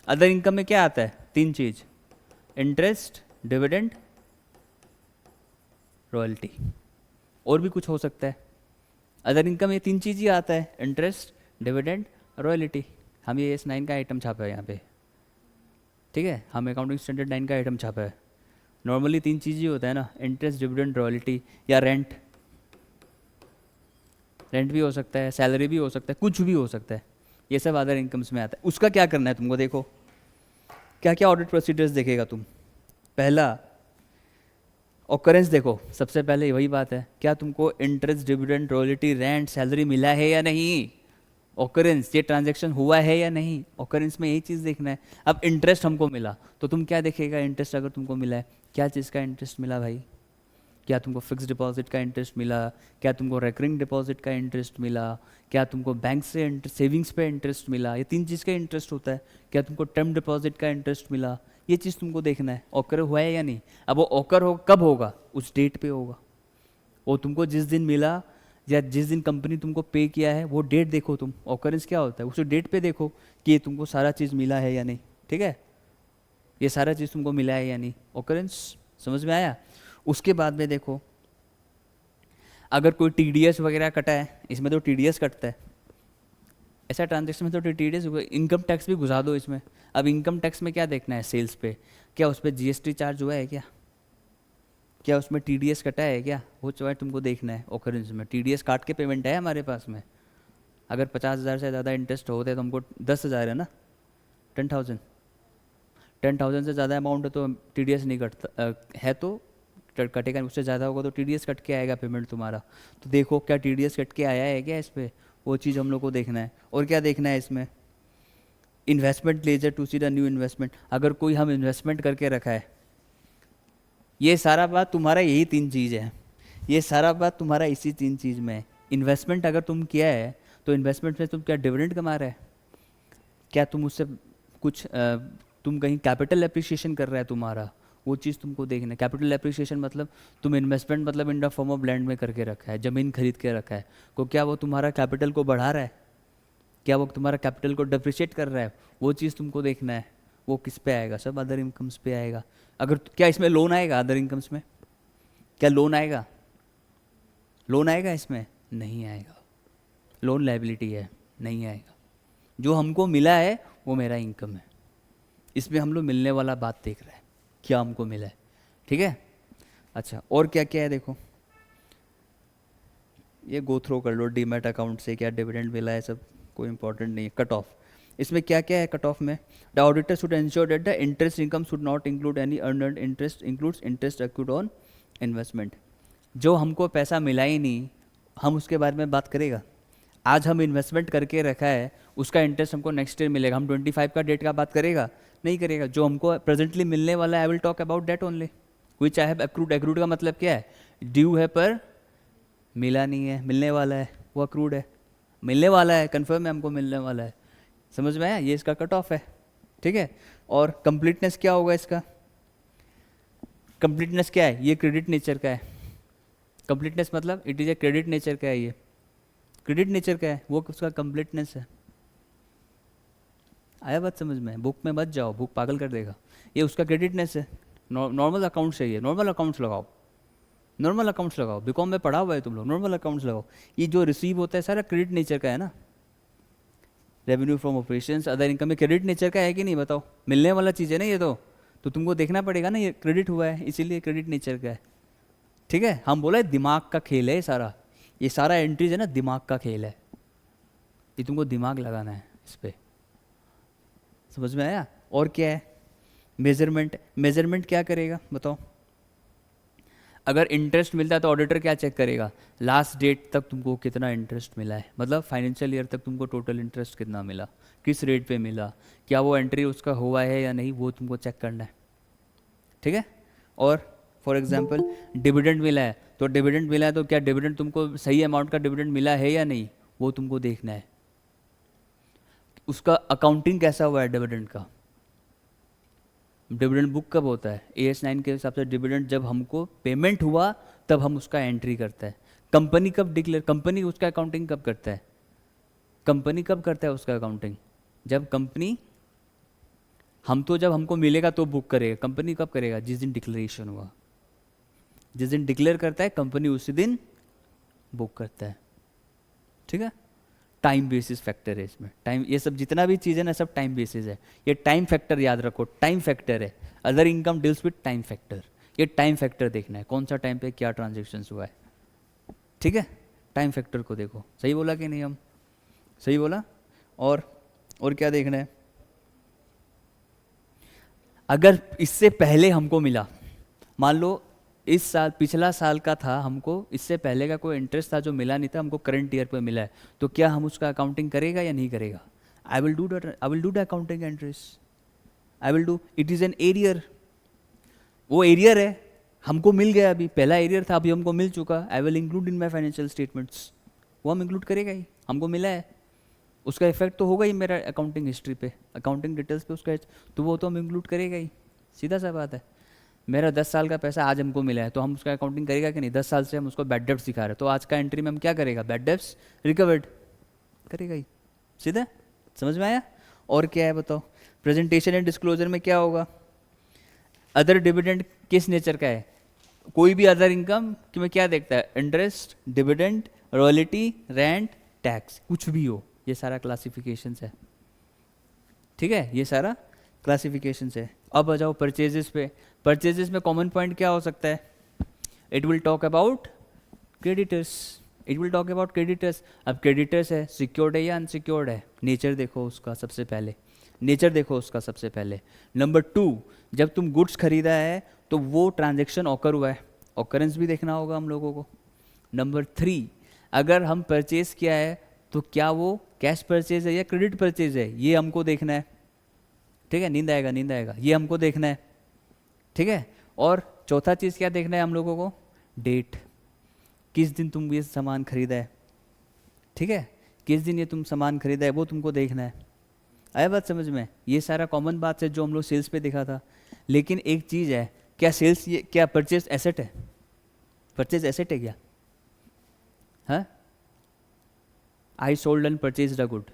अदर इनकम में क्या आता है, 3 चीज, इंटरेस्ट, डिविडेंड, रॉयल्टी। और भी कुछ हो सकता है, अदर इनकम में 3 चीज ही आता है, इंटरेस्ट, डिविडेंड, रॉयल्टी। हम ये S9 का आइटम छापा है यहाँ पे, ठीक है, हम अकाउंटिंग स्टैंडर्ड 9 का आइटम छापा है। नॉर्मली 3 चीज ही होता है ना, इंटरेस्ट, डिविडेंड, रॉयल्टी, या रेंट। रेंट भी हो सकता है, सैलरी भी हो सकता है, कुछ भी हो सकता है, ये सब अदर इनकम्स में आता है। उसका क्या करना है तुमको, देखो क्या क्या ऑडिट प्रोसीजर्स देखेगा तुम। पहला ऑकरेंस देखो, सबसे पहले वही बात है, क्या तुमको interest, dividend, royalty, rent, salary मिला है या नहीं। ऑकरेंस, ये ट्रांजैक्शन हुआ है या नहीं, ऑकरेंस में यही चीज़ देखना है। अब इंटरेस्ट हमको मिला तो तुम क्या देखेगा, इंटरेस्ट अगर तुमको मिला है, क्या चीज़ का इंटरेस्ट मिला भाई, क्या तुमको फिक्स डिपॉजिट का इंटरेस्ट मिला, क्या तुमको रेकरिंग डिपॉजिट का इंटरेस्ट मिला, क्या तुमको बैंक से सेविंग्स पे इंटरेस्ट मिला, ये 3 चीज़ का इंटरेस्ट होता है। क्या तुमको टर्म डिपॉजिट का इंटरेस्ट मिला, ये चीज़ तुमको देखना है, ऑकर हुआ है या नहीं। अब वो ऑकर हो कब होगा, उस डेट पे होगा, वो तुमको जिस दिन मिला या जिस दिन कंपनी तुमको पे किया है वो डेट देखो तुम। ऑकरेंस क्या होता है, उस डेट पे देखो कि तुमको सारा चीज़ मिला है या नहीं, ठीक है, ये सारा चीज़ तुमको मिला है या नहीं, ऑकरेंस। समझ में आया। उसके बाद में देखो, अगर कोई TDS वगैरह कटा है, इसमें तो TDS कटता है, ऐसा ट्रांजेक्शन में तो TDS, इनकम टैक्स भी घुसा दो इसमें। अब इनकम टैक्स में क्या देखना है, सेल्स पे क्या उस पर GST चार्ज हुआ है क्या, क्या उसमें TDS कटा है क्या, वो चाहे तुमको देखना है ओकरेंस में, TDS काट के पेमेंट है हमारे पास में। अगर 50,000 से ज़्यादा इंटरेस्ट होते तो हमको 10,000 है ना, 10,000, 10,000 से ज़्यादा अमाउंट है तो TDS नहीं कटता, है तो कटेगा, उससे ज़्यादा होगा तो TDS कट के आएगा पेमेंट तुम्हारा। तो देखो क्या TDS कट के आया है क्या इस पर, वो चीज़ हम लोग को देखना है। और क्या देखना है इसमें, investment ledger to see the new investment, अगर कोई हम इन्वेस्टमेंट करके रखा है, ये सारा बात तुम्हारा यही 3 चीज़ है, ये सारा बात तुम्हारा इसी 3 चीज़ में है। इन्वेस्टमेंट अगर तुम किया है तो इन्वेस्टमेंट में तुम क्या डिविडेंड कमा रहे हैं, क्या तुम उससे कुछ तुम कहीं कैपिटल एप्रिसिएशन कर रहा है तुम्हारा, वो चीज़ तुमको देखना है। कैपिटल एप्रिसिएशन मतलब तुम इन्वेस्टमेंट मतलब इन द फॉर्म ऑफ लैंड में करके रखा है, ज़मीन खरीद के रखा है, को क्या वो तुम्हारा कैपिटल को बढ़ा रहा है, क्या वो तुम्हारा कैपिटल को डिप्रिशिएट कर रहा है, वो चीज़ तुमको देखना है। वो किस पे आएगा, सब अदर इनकम्स पे आएगा। अगर क्या इसमें लोन आएगा अदर इनकम्स में, क्या लोन आएगा, लोन आएगा इसमें, नहीं आएगा, लोन लायबिलिटी है, नहीं आएगा। जो हमको मिला है वो मेरा इनकम है, इसमें हम लोग मिलने वाला बात देख रहे हैं, क्या हमको मिला है, ठीक है। अच्छा और क्या क्या है देखो, ये गो थ्रो कर लो, डीमैट अकाउंट से क्या डिविडेंड मिला है सब कोई इंपॉर्टेंट नहीं है। कट ऑफ, इसमें क्या क्या है कट ऑफ में, the auditor should ensure that the interest income should not include any earned interest, includes interest accrued on investment. जो हमको पैसा मिला ही नहीं, हम उसके बारे में बात करेगा। आज हम इन्वेस्टमेंट करके रखा है, उसका इंटरेस्ट हमको नेक्स्ट ईयर मिलेगा, हम 25 का डेट का बात करेगा, नहीं करेगा। जो हमको प्रेजेंटली मिलने वाला है, I will talk about that only, which I have accrued. Accrued का मतलब क्या है, ड्यू है पर मिला नहीं है, मिलने वाला है, वो अक्रूड है। मिलने वाला है, कंफर्म है हमको मिलने वाला है, समझ में आया, ये इसका कट ऑफ है, ठीक है। और कंप्लीटनेस क्या होगा इसका, कंप्लीटनेस क्या है, ये क्रेडिट नेचर का है। कंप्लीटनेस मतलब it is a credit nature का है, ये क्रेडिट नेचर का है, वो उसका कंप्लीटनेस है। आया बात समझ में, बुक में मत जाओ, बुक पागल कर देगा। ये उसका क्रेडिटनेस है, नॉर्मल अकाउंट चाहिए, नॉर्मल अकाउंट्स लगाओ, नॉर्मल अकाउंट्स लगाओ, बीकॉम में पढ़ा हुआ है तुम लोग, नॉर्मल अकाउंट्स लगाओ। ये जो रिसीव होता है सारा क्रेडिट नेचर का है ना, revenue from operations, other income में क्रेडिट नेचर का है कि नहीं बताओ, मिलने वाला चीज़ है ना ये तो तुमको देखना पड़ेगा ना, ये क्रेडिट हुआ है इसीलिए क्रेडिट नेचर का है, ठीक है। हम बोला दिमाग का खेल है ये सारा एंट्रीज है ना, दिमाग का खेल है, ये तुमको दिमाग लगाना है इस पर, समझ में आया। और क्या है, मेजरमेंट, मेजरमेंट क्या करेगा बताओ। अगर इंटरेस्ट मिलता है तो ऑडिटर क्या चेक करेगा, लास्ट डेट तक तुमको कितना इंटरेस्ट मिला है, मतलब फाइनेंशियल ईयर तक तुमको टोटल इंटरेस्ट कितना मिला, किस रेट पे मिला, क्या वो एंट्री उसका हुआ है या नहीं, वो तुमको चेक करना है, ठीक है। और फॉर एग्जांपल डिविडेंड मिला है, तो डिविडेंड मिला है तो क्या डिविडेंड तुमको सही अमाउंट का डिविडेंड मिला है या नहीं, वो तुमको देखना है। उसका अकाउंटिंग कैसा हुआ है डिविडेंड का, डिविडेंड बुक कब होता है, AS 9 के हिसाब से डिविडेंड जब हमको पेमेंट हुआ तब हम उसका एंट्री करते हैं। कंपनी कब डिक्लेयर, कंपनी उसका अकाउंटिंग कब करता है, कंपनी कब करता है उसका अकाउंटिंग, जब कंपनी, हम तो जब हमको मिलेगा तो बुक करेगा, कंपनी कब करेगा, जिस दिन डिक्लेरेशन हुआ, जिस दिन डिक्लेयर करता है कंपनी उसी दिन बुक करता है, ठीक है। टाइम बेसिस फैक्टर है इसमें, टाइम, ये सब जितना भी चीज़ है ना सब टाइम बेसिस है, ये टाइम फैक्टर याद रखो, टाइम फैक्टर है। Other income deals with time factor, ये टाइम फैक्टर देखना है, कौन सा टाइम पे क्या ट्रांजेक्शन हुआ है, ठीक है। टाइम फैक्टर को देखो, सही बोला कि नहीं, हम सही बोला। और क्या देखना है, अगर इससे पहले हमको मिला, मान लो इस साल, पिछला साल का था, हमको इससे पहले का कोई इंटरेस्ट था जो मिला नहीं था, हमको करंट ईयर पे मिला है, तो क्या हम उसका अकाउंटिंग करेगा या नहीं करेगा, I will do the accounting interest, I will do, it is an arrear, वो एरियर है, हमको मिल गया, अभी पहला एरियर था, अभी हमको मिल चुका, I will include in my financial statements, वो हम इंक्लूड करेगा ही, हमको मिला है, उसका इफेक्ट तो होगा ही मेरा अकाउंटिंग हिस्ट्री पे, अकाउंटिंग डिटेल्स पे उसका, तो वो तो हम इंक्लूड करेगा ही, सीधा सा बात है। मेरा 10 साल का पैसा आज हमको मिला है तो हम उसका अकाउंटिंग करेगा कि नहीं, 10 साल से हम उसको बैड डेब्ट सिखा रहे हैं, तो आज का एंट्री में हम क्या करेगा, बैड डेब्ट्स रिकवर्ड करेगा ही, सीधा, समझ में आया। और क्या है बताओ, प्रेजेंटेशन एंड डिस्क्लोजर में क्या होगा, अदर डिविडेंड किस नेचर का है, कोई भी अदर इनकम कि मैं क्या देखता है, interest, dividend, royalty, rent, tax, कुछ भी हो, ये सारा क्लासिफिकेशन है, ठीक है, ये सारा क्लासिफिकेशन है। अब आ जाओ परचेजेस पे, परचेजेस में कॉमन पॉइंट क्या हो सकता है, it will talk about creditors, it will talk about creditors. अब क्रेडिटर्स है, सिक्योर्ड है या अनसिक्योर्ड है, नेचर देखो उसका सबसे पहले, नेचर देखो उसका सबसे पहले। नंबर 2, जब तुम गुड्स खरीदा है तो वो ट्रांजेक्शन ऑकर हुआ है, ऑकरेंस भी देखना होगा हम लोगों को। नंबर 3, अगर हम परचेज किया है तो क्या वो कैश परचेज है या क्रेडिट परचेज है, ये हमको देखना है। ठीक है, नींद आएगा नींद आएगा, ये हमको देखना है। ठीक है, और चौथा चीज़ क्या देखना है हम लोगों को, डेट, किस दिन तुम ये सामान खरीदा है। ठीक है, किस दिन ये तुम सामान खरीदा है वो तुमको देखना है। आया बात समझ में? ये सारा कॉमन बात है जो हम लोग सेल्स पे देखा था। लेकिन एक चीज़ है, क्या सेल्स ये क्या परचेज एसेट है? परचेज एसेट है क्या? हाँ, I sold and purchase a good,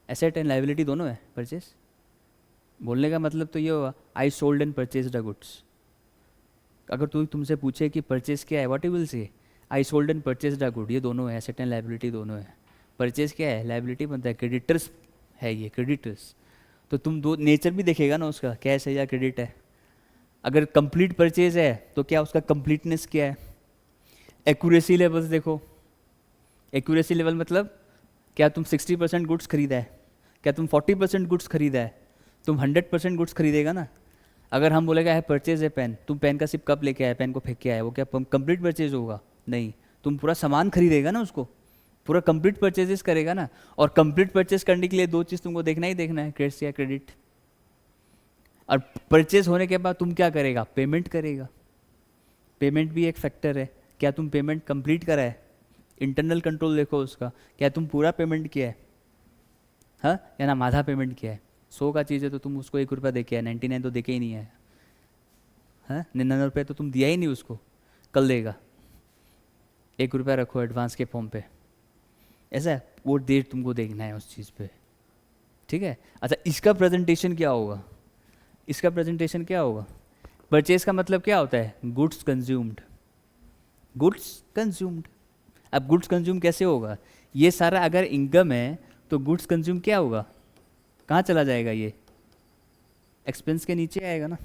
asset and liability दोनों है परचेज। बोलने का मतलब तो ये हुआ I sold and purchase a goods. अगर तुमसे पूछे कि परचेज क्या है, what you will say, I sold and purchase a good, ये दोनों है, एसेट एंड लाइबिलिटी दोनों है। परचेज क्या है, लाइबिलिटी बनता है, क्रेडिटर्स है ये, क्रेडिटर्स। तो तुम दो नेचर भी देखेगा ना उसका, कैश है या क्रेडिट है। अगर कंप्लीट परचेज है तो क्या उसका कंप्लीटनेस क्या है। एक्यूरेसी लेवल्स देखो, एक्यूरेसी लेवल मतलब क्या तुम 60% गुड्स खरीदा है, क्या तुम 40% गुड्स खरीदा है, तुम 100% गुड्स खरीदेगा ना। अगर हम बोलेगा है परचेज है पेन, तुम पेन का सिर्फ कप लेके आए, पेन को फेंक के आए, वो क्या कंप्लीट परचेज होगा? नहीं, तुम पूरा सामान खरीदेगा ना, उसको पूरा कंप्लीट परचेजेस करेगा ना। और कंप्लीट परचेज करने के लिए दो चीज़ तुमको देखना ही देखना है, क्रेडिट या क्रेडिट। और परचेज होने के बाद तुम क्या करेगा, पेमेंट करेगा। पेमेंट भी एक फैक्टर है, क्या तुम पेमेंट कंप्लीट करा है, इंटरनल कंट्रोल देखो उसका, क्या तुम पूरा पेमेंट किया है, हाँ, या ना आधा पेमेंट किया है। 100 का चीज़ है तो तुम उसको 1 रुपया दे के आए, 99 तो दे के ही नहीं आया, हाँ, 99 रुपये तो तुम दिया ही नहीं उसको, कल देगा। 1 रुपया रखो एडवांस के फॉर्म पे, ऐसा है, वो डेट तुमको देखना है उस चीज़ पे। ठीक है, अच्छा इसका प्रेजेंटेशन क्या होगा, इसका प्रेजेंटेशन क्या होगा। परचेज का मतलब क्या होता है, गुड्स कंज्यूम्ड, गुड्स कंज्यूम्ड। अब गुड्स कंज्यूम कैसे होगा, ये सारा अगर इनकम है तो गुड्स कंज्यूम क्या होगा, कहाँ चला जाएगा, ये एक्सपेंस के नीचे आएगा ना,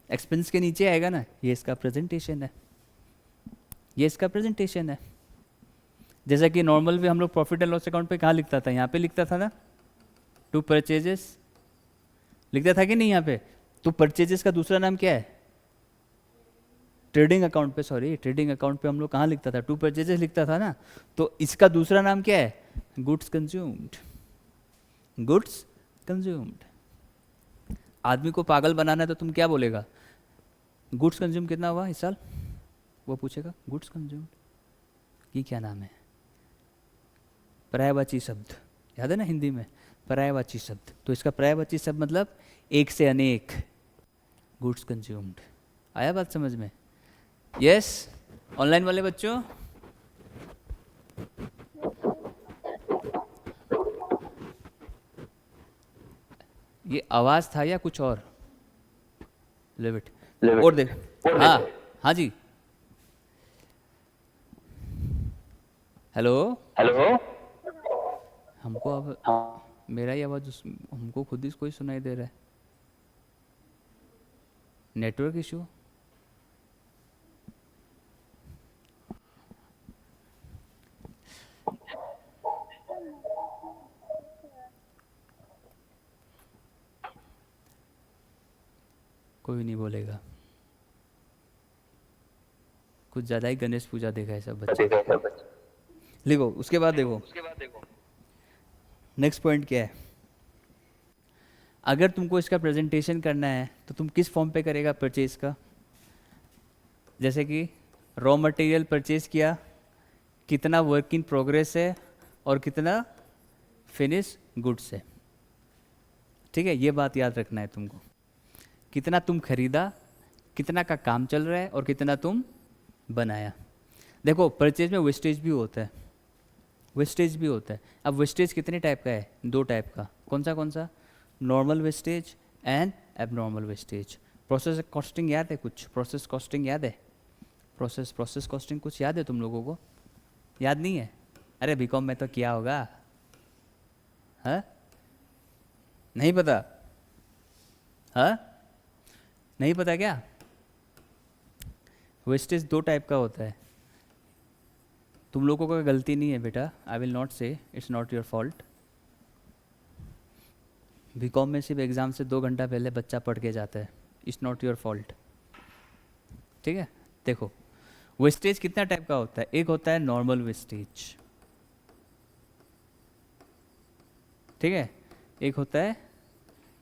एक्सपेंस के नीचे आएगा ना। ये इसका प्रेजेंटेशन है, ये इसका प्रेजेंटेशन है। जैसा कि नॉर्मल भी हम लोग प्रॉफिट एंड लॉस अकाउंट पे कहाँ लिखता था, यहाँ पे लिखता था ना, टू परचेजेस लिखता था कि नहीं यहाँ पे। तो परचेजेस का दूसरा नाम क्या है, ट्रेडिंग अकाउंट पे, सॉरी ट्रेडिंग अकाउंट पे हम लोग कहाँ लिखता था, टू परचेजेस लिखता था ना। तो इसका दूसरा नाम क्या है, गुड्स कंज्यूम्ड, गुड्स कंज्यूम्ड। आदमी को पागल बनाना है तो तुम क्या बोलेगा, गुड्स कंज्यूम कितना हुआ इस साल, वो पूछेगा गुड्स कंज्यूम्ड, ये क्या नाम है, पर्यायवाची शब्द, याद है ना हिंदी में, पर्यायवाची शब्द। तो इसका पर्यायवाची शब्द मतलब एक से अनेक, गुड्स कंज्यूम्ड। आया बात समझ में? यस, ऑनलाइन वाले बच्चों, ये आवाज था या कुछ और, लिविट और देख, हाँ हाँ जी, हेलो, हेलो। हमको अब मेरा ही आवाज हमको खुद ही कोई सुनाई दे रहा है, नेटवर्क इशू। कोई नहीं बोलेगा, कुछ ज़्यादा ही गणेश पूजा देखा है सब बच्चे। लिखो उसके बाद देखो नेक्स्ट पॉइंट क्या है। अगर तुमको इसका प्रेजेंटेशन करना है तो तुम किस फॉर्म पे करेगा परचेज का, जैसे कि रॉ मटेरियल परचेज किया, कितना वर्क इन प्रोग्रेस है और कितना फिनिश गुड्स है। ठीक है, ये बात याद रखना है तुमको, कितना तुम खरीदा, कितना का काम चल रहा है और कितना तुम बनाया। देखो परचेज में वेस्टेज भी होता है, वेस्टेज भी होता है। अब वेस्टेज कितने टाइप का है, 2 टाइप का, कौन सा, normal wastage and abnormal wastage. Process costing याद है कुछ, प्रोसेस कॉस्टिंग याद है, प्रोसेस कॉस्टिंग कुछ याद है तुम लोगों को, याद नहीं है? अरे बीकॉम में तो किया होगा, हाँ, नहीं पता, हाँ नहीं पता क्या, वेस्टेज दो टाइप का होता है। तुम लोगों का गलती नहीं है बेटा, I will not say, it's not your fault. BCom में सिर्फ एग्ज़ाम से 2 घंटा पहले बच्चा पढ़ के जाता है, इट्स नॉट योर फॉल्ट। ठीक है, देखो वेस्टेज कितना टाइप का होता है। एक होता है नॉर्मल वेस्टेज, ठीक है, एक होता है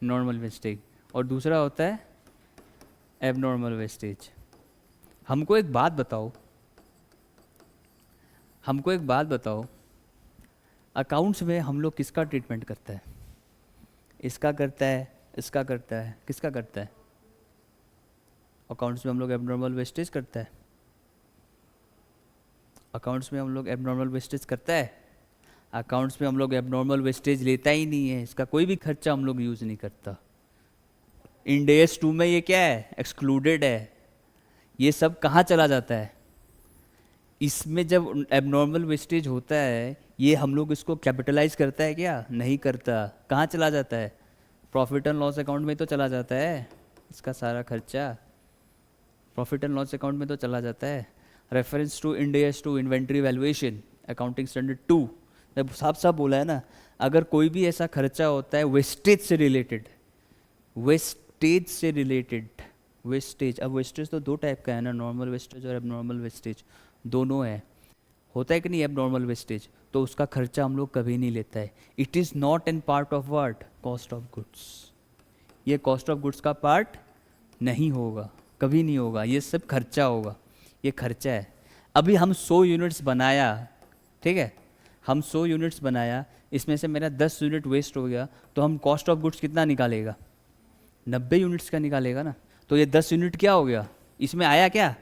नॉर्मल वेस्टेज और दूसरा होता है एबनॉर्मल वेस्टेज। हमको एक बात बताओ, हमको एक बात बताओ, अकाउंट्स में हम लोग किसका ट्रीटमेंट करते हैं? इसका करता है, इसका करता है, किसका करता है? अकाउंट्स में हम लोग एबनॉर्मल वेस्टेज करता है। अकाउंट्स में हम लोग एबनॉर्मल वेस्टेज करता है। अकाउंट्स में हम लोग एबनॉर्मल वेस्टेज लेता ही नहीं है, इसका कोई भी खर्चा हम लोग यूज़ नहीं करता। इंड एस 2 में ये क्या है? एक्सक्लूडेड है। ये सब कहाँ चला जाता है? इसमें जब एबनॉर्मल वेस्टेज होता है, ये हम लोग इसको कैपिटलाइज करता है क्या? नहीं करता। कहाँ चला जाता है? प्रॉफिट एंड लॉस अकाउंट में तो चला जाता है, इसका सारा खर्चा प्रॉफिट एंड लॉस अकाउंट में तो चला जाता है। Reference to Ind AS 2 inventory valuation accounting standard 2, साफ साफ बोला है ना। अगर कोई भी ऐसा खर्चा होता है वेस्टेज से रिलेटेड, वेस्टेज से रिलेटेड, वेस्टेज, अब वेस्टेज तो दो टाइप का है ना, नॉर्मल वेस्टेज और एबनॉर्मल वेस्टेज, दोनों है। होता है कि नहीं एबनॉर्मल वेस्टेज, तो उसका खर्चा हम लोग कभी नहीं लेता है। It is not in part of what? Cost of goods. ये कॉस्ट ऑफ गुड्स का पार्ट नहीं होगा, कभी नहीं होगा, ये सब खर्चा होगा, ये खर्चा है। अभी हम 100 यूनिट्स बनाया, ठीक है, हम 100 यूनिट्स बनाया, इसमें से मेरा 10 यूनिट वेस्ट हो गया, तो हम कॉस्ट ऑफ गुड्स कितना निकालेगा? 90 यूनिट्स का निकालेगा ना। तो ये 10 यूनिट क्या हो गया? इसमें आया क्या?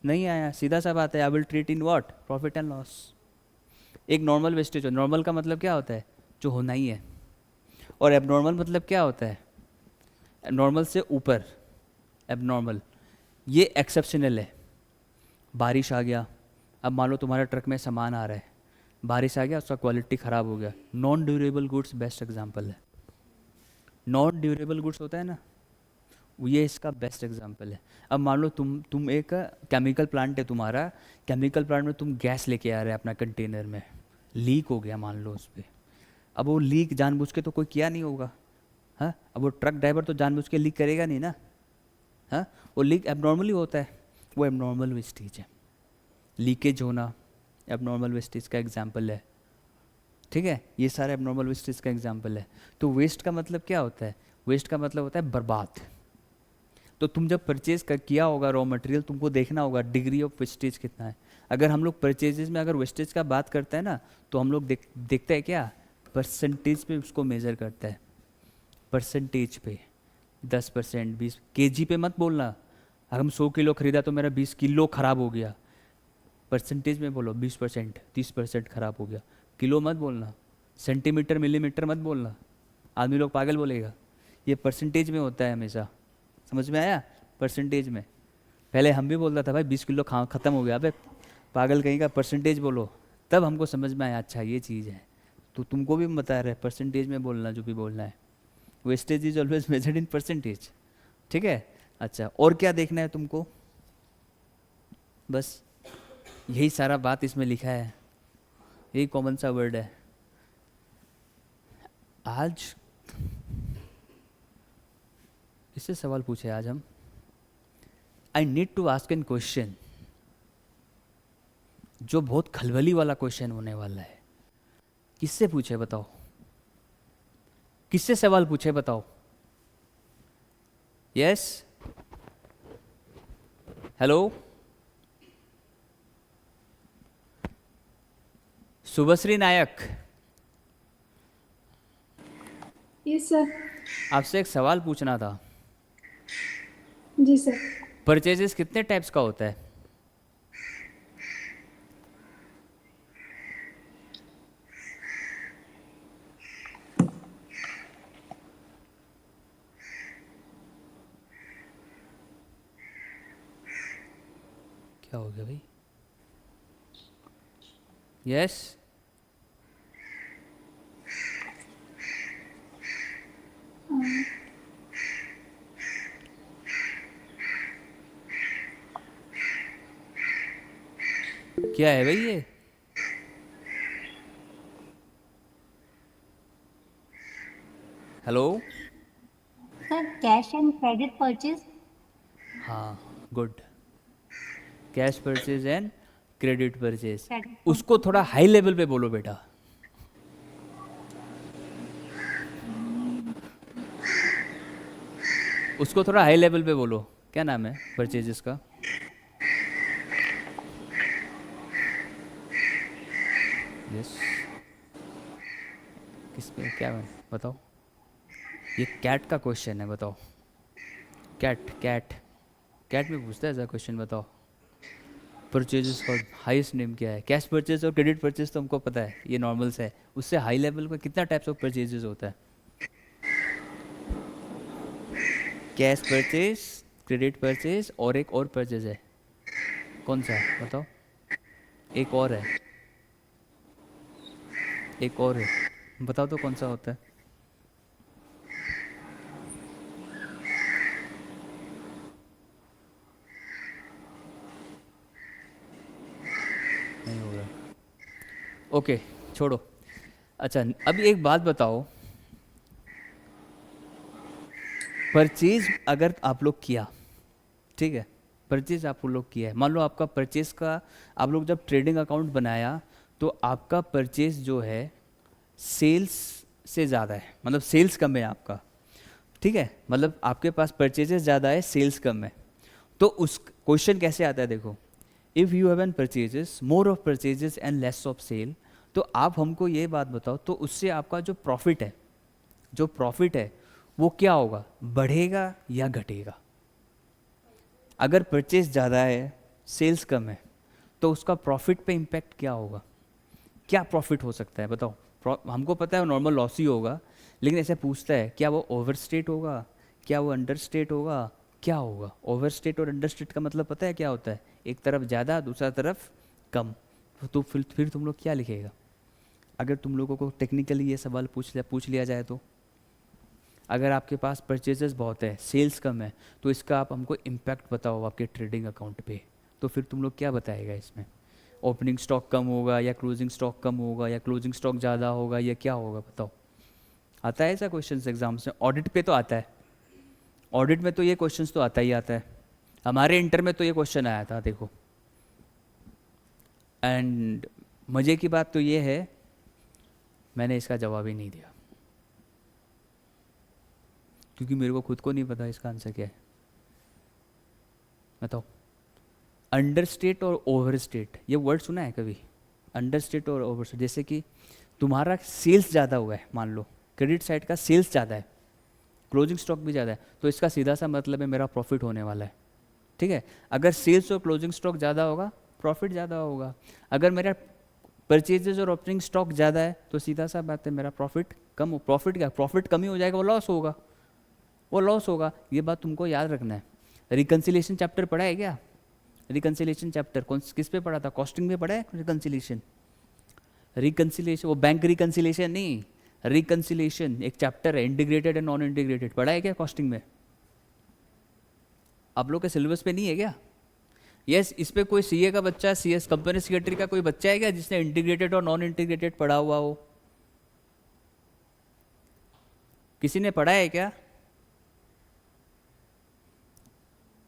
नहीं आया। सीधा सा बात है, I will treat in what? Profit and loss. एक नॉर्मल वेस्टेज हो, नॉर्मल का मतलब क्या होता है? जो होना ही है। और एबनॉर्मल मतलब क्या होता है? नॉर्मल से ऊपर एबनॉर्मल, ये एक्सेप्शनल है। बारिश आ गया, अब मान लो तुम्हारे ट्रक में सामान आ रहा है, बारिश आ गया, उसका क्वालिटी ख़राब हो गया। Non durable goods best example है। नॉन ड्यूरेबल गुड्स होता है ना, ये इसका बेस्ट एग्जांपल है। अब मान लो तुम एक केमिकल प्लांट है तुम्हारा, केमिकल प्लांट में तुम गैस लेके आ रहे हैं अपना कंटेनर में, लीक हो गया मान लो उस पर। अब वो लीक जानबूझ के तो कोई किया नहीं होगा, हाँ, अब वो ट्रक ड्राइवर तो जानबूझ के लीक करेगा नहीं ना, हाँ, वो लीक एबनॉर्मली होता है, वो एबनॉर्मल वेस्टेज है। लीकेज होना एबनॉर्मल वेस्टेज का एग्जाम्पल है, ठीक है, ये सारा एबनॉर्मल वेस्टेज का एग्जाम्पल है। तो वेस्ट का मतलब क्या होता है? वेस्ट का मतलब होता है बर्बाद। तो तुम जब परचेज कर किया होगा रॉ मटेरियल, तुमको देखना होगा डिग्री ऑफ वेस्टेज कितना है। अगर हम लोग परचेजेस में अगर वेस्टेज का बात करते हैं ना, तो हम लोग देखते हैं क्या? परसेंटेज पे उसको मेज़र करता है, परसेंटेज पे। 10%, 20, केजी पे मत बोलना। अगर हम 100 किलो खरीदा तो मेरा 20 किलो ख़राब हो गया, परसेंटेज में बोलो 20%, 30% ख़राब हो गया। किलो मत बोलना, सेंटीमीटर मिलीमीटर मत बोलना, आदमी लोग पागल बोलेगा। ये परसेंटेज में होता है हमेशा, समझ में आया? परसेंटेज में। पहले हम भी बोलता था भाई 20 किलो ख़त्म हो गया, अबे पागल कहीं का, परसेंटेज बोलो। तब हमको समझ में आया अच्छा ये चीज़ है। तो तुमको भी बता रहे परसेंटेज में बोलना जो भी बोलना है। Wastage is always measured in percentage, ठीक है। अच्छा, और क्या देखना है तुमको? बस यही सारा बात इसमें लिखा है, यही कॉमन सा वर्ड है। आज इससे सवाल पूछे आज हम, I need to ask an question, जो बहुत खलबली वाला क्वेश्चन होने वाला है। किससे पूछे बताओ? किससे सवाल पूछे बताओ? यस, हेलो, शुभश्री नायक, यस सर। आपसे एक सवाल पूछना था। जी सर। परचेजेस कितने टाइप्स का होता है? क्या हो गया भाई? यस, क्या है भाई ये? Hello. Sir cash and credit purchase. हाँ, good. Cash purchase and credit purchase. Credit उसको परचेज। थोड़ा हाई लेवल पे बोलो बेटा। उसको थोड़ा हाई लेवल पे बोलो। क्या नाम है परचेजेस का? यस। किस पे क्या है बताओ? ये कैट का क्वेश्चन है, बताओ। कैट कैट कैट में पूछता है ऐसा क्वेश्चन, बताओ। परचेजेस का हाईएस्ट नेम क्या है? कैश परचेज और क्रेडिट परचेज तो हमको पता है, ये नॉर्मल से है। उससे हाई लेवल का कितना टाइप्स ऑफ परचेजेस होता है? कैश परचेज, क्रेडिट परचेज और एक और परचेज है, कौन सा है बताओ? एक और है, एक और है, बताओ तो कौन सा होता है? नहीं हो रहा। ओके, छोड़ो। अच्छा, अभी एक बात बताओ। परचेज अगर आप लोग किया, ठीक है, परचेज आप लोग किया है, मान लो आपका परचेज का, आप लोग जब ट्रेडिंग अकाउंट बनाया तो आपका परचेज जो है सेल्स से ज़्यादा है, मतलब सेल्स कम है आपका, ठीक है, मतलब आपके पास परचेजेस ज़्यादा है, सेल्स कम है। तो उस क्वेश्चन कैसे आता है देखो, if you have an purchases, more of purchases and less of sale, तो आप हमको ये बात बताओ, तो उससे आपका जो प्रॉफिट है, जो प्रॉफिट है वो क्या होगा, बढ़ेगा या घटेगा? अगर परचेज ज़्यादा है, सेल्स कम है, तो उसका प्रॉफिट पे इम्पैक्ट क्या होगा? क्या प्रॉफिट हो सकता है बताओ? हमको पता है नॉर्मल लॉस ही होगा, लेकिन ऐसे पूछता है क्या वो ओवर स्टेट होगा, क्या वो अंडर स्टेट होगा, क्या होगा? ओवर स्टेट और अंडर स्टेट का मतलब पता है क्या होता है? एक तरफ ज़्यादा, दूसरा तरफ कम। तो फिर तुम लोग क्या लिखेगा अगर तुम लोगों को टेक्निकली ये सवाल पूछ लिया जाए तो? अगर आपके पास परचेजेस बहुत है, सेल्स कम है, तो इसका आप हमको इम्पैक्ट बताओ आपके ट्रेडिंग अकाउंट पे, तो फिर तुम लोग क्या बताएगा इसमें? ओपनिंग स्टॉक कम होगा या क्लोजिंग स्टॉक कम होगा या क्लोजिंग स्टॉक ज़्यादा होगा या क्या होगा बताओ? आता है ऐसा क्वेश्चन एग्जाम्स में? ऑडिट पे तो आता है, ऑडिट में तो ये क्वेश्चन तो आता ही आता है। हमारे इंटर में तो ये क्वेश्चन आया था देखो। एंड मज़े की बात तो ये है, मैंने इसका जवाब ही नहीं दिया, क्योंकि मेरे को खुद को नहीं पता इसका आंसर क्या है। बताओ। अंडर स्टेट और ओवर स्टेट, ये वर्ड सुना है कभी? अंडर स्टेट और ओवर स्टेट, जैसे कि तुम्हारा सेल्स ज़्यादा हुआ है, मान लो क्रेडिट साइड का सेल्स ज़्यादा है, क्लोजिंग स्टॉक भी ज़्यादा है, तो इसका सीधा सा मतलब है मेरा प्रॉफिट होने वाला है, ठीक है। अगर सेल्स और क्लोजिंग स्टॉक ज़्यादा होगा, प्रॉफिट ज़्यादा होगा। अगर मेरा परचेजेज और ओपनिंग स्टॉक ज़्यादा है, तो सीधा सा बात है मेरा प्रॉफिट कम हो। प्रॉफिट क्या, प्रॉफिट कम ही हो जाएगा, वो लॉस होगा, वो लॉस होगा। ये बात तुमको याद रखना है। रिकन्सिलेशन चैप्टर पढ़ा है क्या? रिकन्सिलेशन चैप्टर कौन किस पे पढ़ा था? कॉस्टिंग में पढ़ा है रिकन्सिलेशन? रिकन्सिलेशन वो बैंक रिकन्सिलेशन नहीं, रिकन्सिलेशन एक चैप्टर है, इंटीग्रेटेड एंड नॉन इंटीग्रेटेड, पढ़ा है क्या कॉस्टिंग में? आप लोग के सिलेबस पे नहीं है क्या? यस, इस पे कोई सीए का बच्चा, सीएस कंपनी सेक्रेटरी का कोई बच्चा है क्या जिसने इंटीग्रेटेड और नॉन इंटीग्रेटेड पढ़ा हुआ हो? किसी ने पढ़ा है क्या?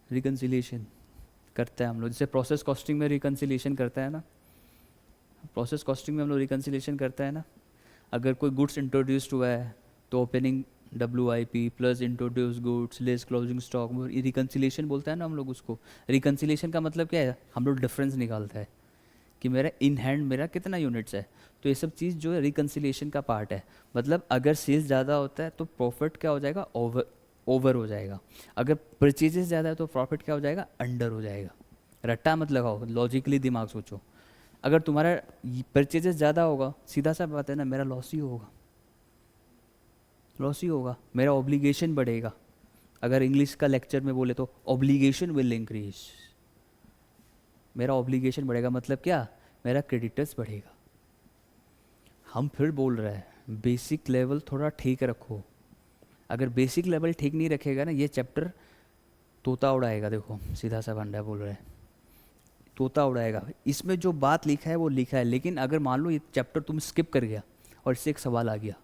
रिकन्सिलेशन करता है हम लोग, जैसे प्रोसेस कॉस्टिंग में रिकन्सिलेशन करता है ना, प्रोसेस कॉस्टिंग में हम लोग रिकन्सिलेशन करता है ना। अगर कोई गुड्स इंट्रोड्यूस्ड हुआ है तो opening WIP plus introduce goods less closing stock, reconciliation बोलते हैं ना हम लोग उसको। रिकन्सिलेशन का मतलब क्या है? हम लोग डिफरेंस निकालता है कि मेरा इन हैंड मेरा कितना यूनिट्स है, तो ये सब चीज़ जो है रिकन्सिलेशन का पार्ट है। मतलब अगर सेल्स ज़्यादा होता है तो प्रॉफिट क्या हो जाएगा, ओवर हो जाएगा। अगर परचेजेस ज़्यादा है तो प्रॉफिट क्या हो जाएगा, अंडर हो जाएगा। रट्टा मत लगाओ, लॉजिकली दिमाग सोचो। अगर तुम्हारा परचेजेस ज़्यादा होगा, सीधा सा बात है ना, मेरा लॉस ही होगा, लॉस ही होगा, मेरा ऑब्लिगेशन बढ़ेगा। अगर इंग्लिश का लेक्चर में बोले तो ऑब्लिगेशन विल इंक्रीज, मेरा ऑब्लिगेशन बढ़ेगा, मतलब क्या, मेरा क्रेडिटर्स बढ़ेगा। हम फिर बोल रहे हैं बेसिक लेवल थोड़ा ठीक रखो। अगर बेसिक लेवल ठीक नहीं रखेगा ना, ये चैप्टर तोता उड़ाएगा। देखो सीधा सा बंदा बोल रहा है, तोता उड़ाएगा। इसमें जो बात लिखा है वो लिखा है, लेकिन अगर मान लो ये चैप्टर तुम स्किप कर गया और इससे एक सवाल आ गया,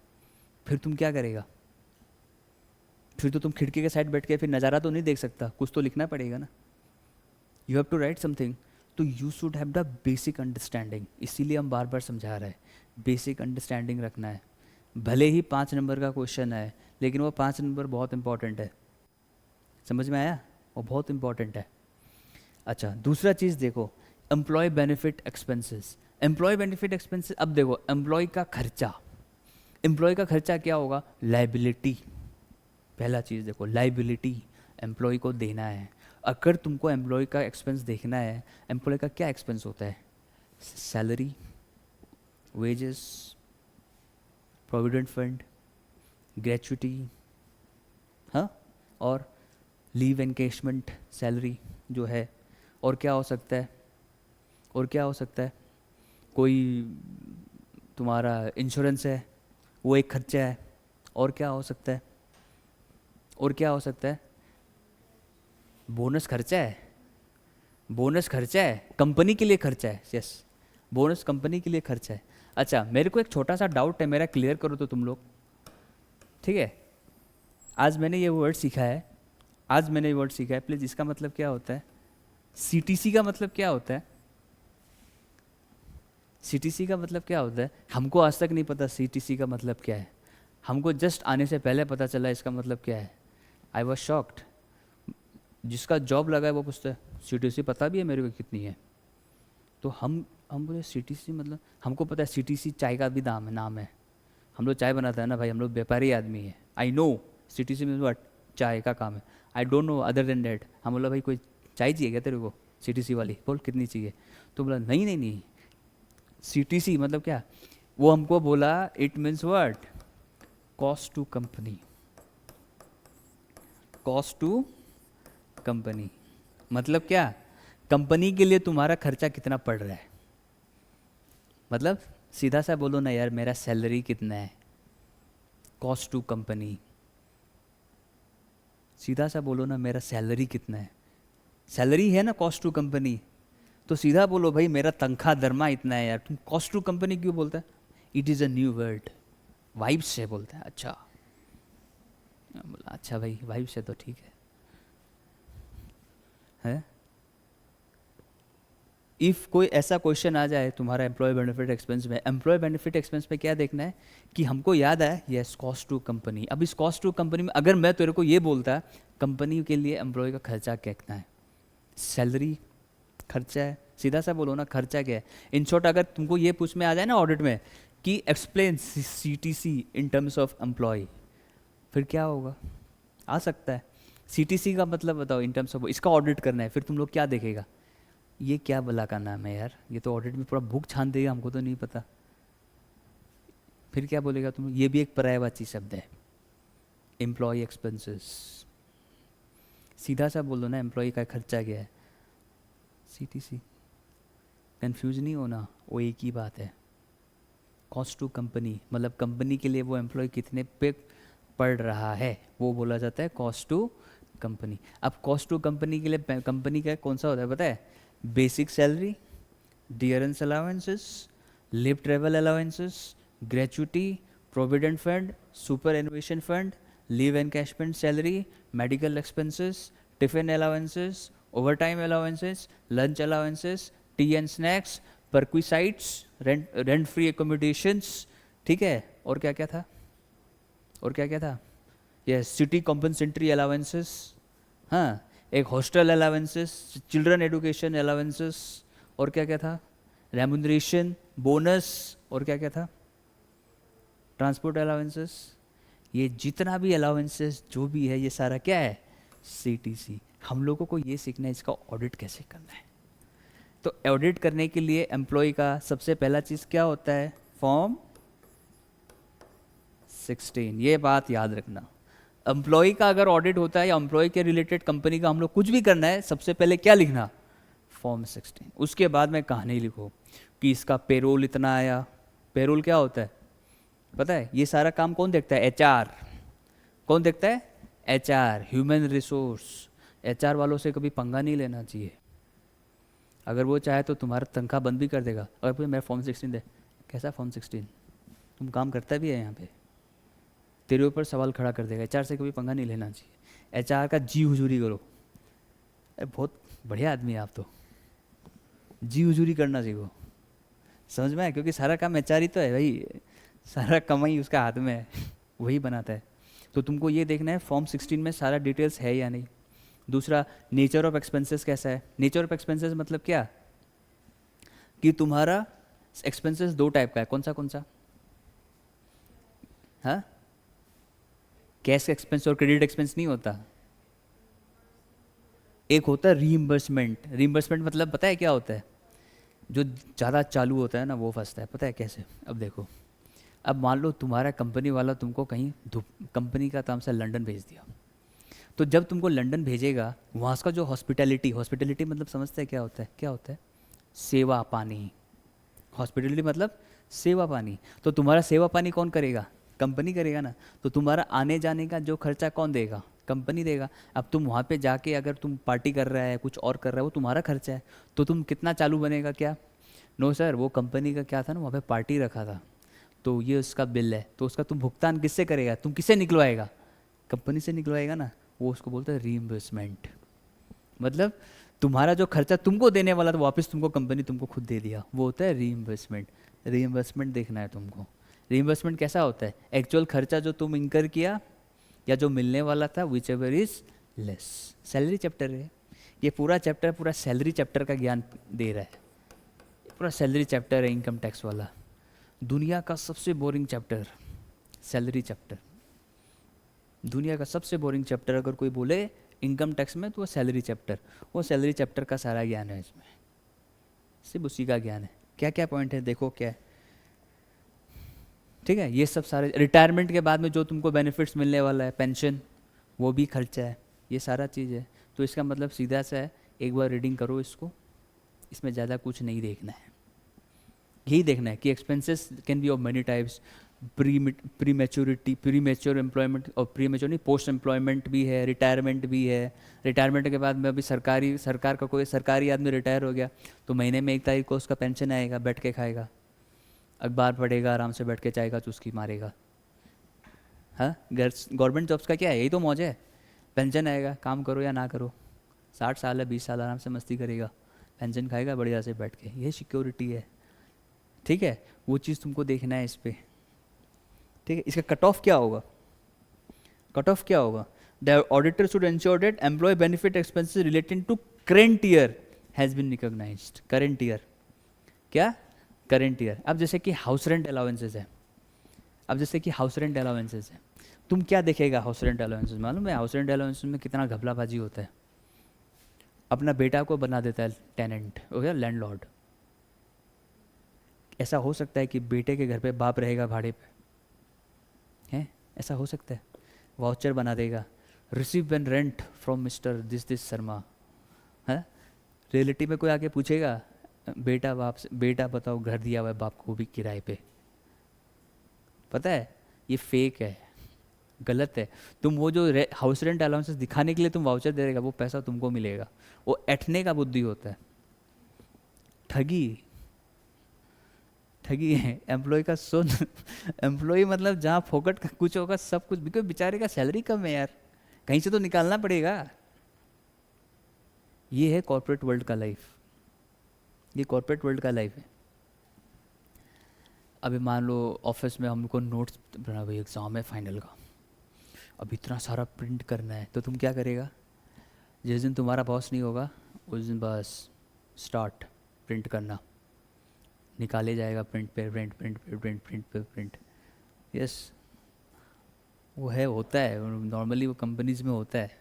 फिर तुम क्या करेगा? फिर तो तुम खिड़की के साइड बैठ के फिर नज़ारा तो नहीं देख सकता, कुछ तो लिखना पड़ेगा ना। You have to write something. तो you should have the basic understanding, इसीलिए हम बार बार समझा रहे हैं, बेसिक अंडरस्टैंडिंग रखना है। भले ही 5 नंबर का क्वेश्चन है, लेकिन वो 5 नंबर बहुत इंपॉर्टेंट है। समझ में आया? वो बहुत इंपॉर्टेंट है। अच्छा, दूसरा चीज़ देखो, employee benefit expenses. Employee benefit expenses, अब देखो एम्प्लॉय का खर्चा, एम्प्लॉय का खर्चा क्या होगा? लाइबिलिटी। पहला चीज़ देखो, लाइबिलिटी एम्प्लॉय को देना है। अगर तुमको एम्प्लॉय का एक्सपेंस देखना है, एम्प्लॉय का क्या एक्सपेंस होता है? Salary, wages, provident fund, gratuity, हाँ, और लीव एनकेशमेंट सैलरी जो है। और क्या हो सकता है? और क्या हो सकता है? कोई तुम्हारा इंश्योरेंस है, वो एक खर्चा है। और क्या हो सकता है? और क्या हो सकता है? बोनस खर्चा है। बोनस खर्चा है, कंपनी के लिए खर्चा है। यस, बोनस कंपनी के लिए खर्चा है। अच्छा, मेरे को एक छोटा सा डाउट है, मेरा क्लियर करो तो तुम लोग, ठीक है? आज मैंने ये वर्ड सीखा है, आज मैंने ये वर्ड सीखा है, प्लीज़ इसका मतलब क्या होता है? सीटीसी का मतलब क्या होता है? सीटीसी का मतलब क्या होता है? हमको आज तक नहीं पता सीटीसी का मतलब क्या है। हमको जस्ट आने से पहले पता चला इसका मतलब क्या है। I was shocked. जिसका जॉब लगा है वो पूछता है सीटीसी पता भी है मेरे को कितनी है? तो हम बोले सीटीसी मतलब, हमको पता है सीटीसी चाय का भी नाम है। हम लोग चाय बनाते हैं ना भाई, हम लोग व्यापारी आदमी है। आई नो सीटीसी में व्हाट, चाय का काम है। I don't know other than that. हम बोला भाई कोई चाय चाहिए क्या तेरे को सीटीसी वाली, बोल कितनी चाहिए? तो बोला नहीं नहीं नहीं, सीटीसी मतलब क्या? वो हमको बोला it means what, cost to company. Cost to company मतलब क्या? कंपनी के लिए तुम्हारा खर्चा कितना पड़ रहा है। मतलब सीधा सा बोलो ना यार, मेरा सैलरी कितना है, कॉस्ट टू कंपनी। सीधा सा बोलो ना, मेरा सैलरी कितना है। सैलरी है ना कॉस्ट टू कंपनी, तो सीधा बोलो भाई मेरा तनख्वाह दरमा इतना है यार। तुम कॉस्ट टू कंपनी क्यों बोलता है? It is a new word, vibe से बोलता है। अच्छा, बोला अच्छा भाई वाइब से तो ठीक है। इफ़ कोई ऐसा क्वेश्चन आ जाए तुम्हारा एम्प्लॉय बेनिफिट एक्सपेंस में, एम्प्लॉय बेनिफिट एक्सपेंस में क्या देखना है कि हमको याद आया यस कॉस्ट टू कंपनी। अब इस कॉस्ट टू कंपनी में अगर मैं तेरे को ये बोलता कंपनी के लिए एम्प्लॉय का खर्चा कितना है, सैलरी खर्चा है, सीधा सा बोलो ना खर्चा क्या है। इन शॉर्ट अगर तुमको ये पूछ में आ जाए ना ऑडिट में कि explain CTC in terms of employee, फिर क्या होगा? आ सकता है सीटीसी का मतलब बताओ इन टर्म्स ऑफ, इसका ऑडिट करना है, फिर तुम लोग क्या देखेगा? ये क्या बला का नाम है यार, ये तो ऑडिट में पूरा बुक छान देगा, हमको तो नहीं पता। फिर क्या बोलेगा तुम? ये भी एक पर्यायवाची शब्द है, एम्प्लॉय एक्सपेंसेस। सीधा सा बोलो ना एम्प्लॉय का खर्चा क्या है, सीटीसी। कंफ्यूज नहीं होना, वो एक ही बात है। कॉस्ट टू कंपनी मतलब कंपनी के लिए वो एम्प्लॉय कितने पे पड़ रहा है, वो बोला जाता है कॉस्ट टू कंपनी। अब कॉस्ट टू कंपनी के लिए कंपनी का कौन सा होता है पता है? Basic salary, dearness allowances, leave travel allowances, gratuity, provident fund, superannuation fund, leave encashment salary, medical expenses, tiffin allowances, overtime allowances, lunch allowances, tea and snacks, perquisites, rent free accommodations, ठीक है। और क्या क्या था? और क्या क्या था? यस, सिटी कॉम्पनसेंट्री अलाउंसेस, हाँ, एक hostel allowances, children education allowances, और क्या क्या था? रेमुनरेशन, बोनस, और क्या क्या था? Transport allowances. ये जितना भी अलाउंसेस जो भी है ये सारा क्या है? सीटीसी। हम लोगों को ये सीखना है इसका ऑडिट कैसे करना है। तो ऑडिट करने के लिए एम्प्लॉय का सबसे पहला चीज़ क्या होता है? फॉर्म 16। ये बात याद रखना, एम्प्लॉय का अगर ऑडिट होता है या एम्प्लॉय के रिलेटेड कंपनी का हम लोग कुछ भी करना है, सबसे पहले क्या लिखना? फॉर्म 16। उसके बाद में कहानी लिखो कि इसका पेरोल इतना आया। पेरोल क्या होता है पता है? ये सारा काम कौन देखता है? एचआर। कौन देखता है? HR, human resource. एचआर वालों से कभी पंगा नहीं लेना चाहिए। अगर वो चाहे तो तुम्हारा तनख्वाह बंद भी कर देगा। अगर पूछे मेरा फॉर्म 16 दे, कैसा फॉर्म 16, तुम काम करता भी है यहाँ पे, तेरे ऊपर सवाल खड़ा कर देगा। एचआर से कभी पंगा नहीं लेना चाहिए, एचआर का जी हुजूरी करो। अरे बहुत बढ़िया आदमी है आप तो, जी हुजूरी करना सीखो, समझ में आया? क्योंकि सारा काम एचआर ही तो है भाई, सारा कमाई उसका हाथ में है, वही बनाता है। तो तुमको ये देखना है फॉर्म 16 में सारा डिटेल्स है या नहीं। दूसरा, नेचर ऑफ एक्सपेंसेस कैसा है। नेचर ऑफ एक्सपेंसेस मतलब क्या, कि तुम्हारा एक्सपेंसेस दो टाइप का है। कौन सा? हाँ, कैश एक्सपेंस और क्रेडिट एक्सपेंस नहीं होता। एक होता है रीइंबर्समेंट। रीइंबर्समेंट मतलब पता है क्या होता है? जो ज़्यादा चालू होता है ना वो फंसता है। पता है कैसे? अब देखो, अब मान लो तुम्हारा कंपनी वाला तुमको कहीं कंपनी का काम से लंदन भेज दिया, तो जब तुमको लंदन भेजेगा, वहाँ का जो हॉस्पिटैलिटी, हॉस्पिटैलिटी मतलब समझते हैं क्या होता है? क्या होता है? सेवा पानी। हॉस्पिटैलिटी मतलब सेवा पानी। तो तुम्हारा सेवा पानी कौन करेगा? कंपनी करेगा ना। तो तुम्हारा आने जाने का जो खर्चा कौन देगा? कंपनी देगा। अब तुम वहाँ पे जाके अगर तुम पार्टी कर रहा है, कुछ और कर रहा है, वो तुम्हारा खर्चा है। तो तुम कितना चालू बनेगा क्या? नो सर, वो कंपनी का क्या था ना, वहाँ पे पार्टी रखा था, तो ये उसका बिल है। तो उसका तुम भुगतान किससे करेगा? तुम किससे निकलवाएगा? कंपनी से निकलवाएगा ना। वो उसको बोलते हैं रीइंबर्समेंट। मतलब तुम्हारा जो खर्चा तुमको देने वाला था वापस तुमको कंपनी तुमको खुद दे दिया, वो होता है रीइंबर्समेंट। रीइंबर्समेंट देखना है तुमको। रीइंबर्समेंट कैसा होता है? एक्चुअल खर्चा जो तुम इंकर किया या जो मिलने वाला था, which ever is less. Salary chapter है ये, पूरा चैप्टर पूरा सैलरी चैप्टर का ज्ञान दे रहा है। पूरा सैलरी चैप्टर है इनकम टैक्स वाला। दुनिया का सबसे बोरिंग चैप्टर सैलरी चैप्टर। दुनिया का सबसे बोरिंग चैप्टर अगर कोई बोले इनकम टैक्स में, तो वो सैलरी चैप्टर। वो सैलरी चैप्टर का सारा ज्ञान है इसमें, सिर्फ उसी का ज्ञान है। क्या क्या पॉइंट है देखो क्या है, ठीक है? ये सब सारे रिटायरमेंट के बाद में जो तुमको बेनिफिट्स मिलने वाला है, पेंशन, वो भी खर्चा है, ये सारा चीज़ है। तो इसका मतलब सीधा सा है, एक बार रीडिंग करो इसको, इसमें ज़्यादा कुछ नहीं देखना है। यही देखना है कि expenses can be of many types. Pre maturity, pre mature employment, और प्री मैच्योर नहीं, पोस्ट एम्प्लॉयमेंट भी है, रिटायरमेंट भी है। रिटायरमेंट के बाद में अभी सरकार का कोई सरकारी आदमी रिटायर हो गया, तो महीने में 1 तारीख को उसका पेंशन आएगा, बैठ के खाएगा, अखबार पढ़ेगा, आराम से बैठ के चाय का चुस्की मारेगा। हाँ, गवर्नमेंट जॉब्स का क्या है? यही तो मौज है। पेंशन आएगा, काम करो या ना करो, 60 साल है, 20 साल आराम से मस्ती करेगा, पेंशन खाएगा बढ़िया से बैठ के, ये सिक्योरिटी है। ठीक है, वो चीज़ तुमको देखना है इस पर। ठीक है, इसका कट ऑफ क्या होगा? कट ऑफ क्या होगा? The auditor should ensure that employee benefit expenses relating to current year has been recognised. Current year क्या? Current year. अब जैसे कि हाउस रेंट अलाउंसेस है, अब जैसे कि हाउस रेंट अलाउंसेस है, तुम क्या देखेगा हाउस रेंट अलाउंसेस? मालूम है हाउस रेंट अलाउंसेस में कितना घपलाबाजी होता है? अपना बेटा को बना देता है टेनेंट, हो गया लैंडलॉर्ड। ऐसा हो सकता है कि बेटे के घर पे बाप रहेगा भाड़े पे, हैं? ऐसा हो सकता है? वाउचर बना देगा, receive an rent from mister this Sharma, है? रियलिटी में कोई आके पूछेगा बेटा बाप से, बेटा बताओ घर दिया हुआ है बाप को भी किराए पे? पता है ये फेक है, गलत है। तुम वो जो हाउस रेंट अलाउंसेस दिखाने के लिए तुम वाउचर दे देगा, वो पैसा तुमको मिलेगा, वो ऐठने का बुद्धि होता है, ठगी। ठगी है एम्प्लॉय का सुन। एम्प्लॉय मतलब जहाँ फोकट का कुछ होगा सब कुछ, बिकॉज बेचारे का सैलरी कम है यार, कहीं से तो निकालना पड़ेगा। ये है कॉर्पोरेट वर्ल्ड का लाइफ, ये कॉर्पोरेट वर्ल्ड का लाइफ है। अभी मान लो ऑफिस में हमको नोट्स बना, भाई एग्ज़ाम है फाइनल का, अब इतना सारा प्रिंट करना है, तो तुम क्या करेगा? जिस दिन तुम्हारा बॉस नहीं होगा उस दिन बस स्टार्ट प्रिंट करना, निकाले जाएगा प्रिंट पे प्रिंट, प्रिंट पे प्रिंट, प्रिंट पे प्रिंट। यस, वो है, होता है नॉर्मली, वो कंपनीज में होता है।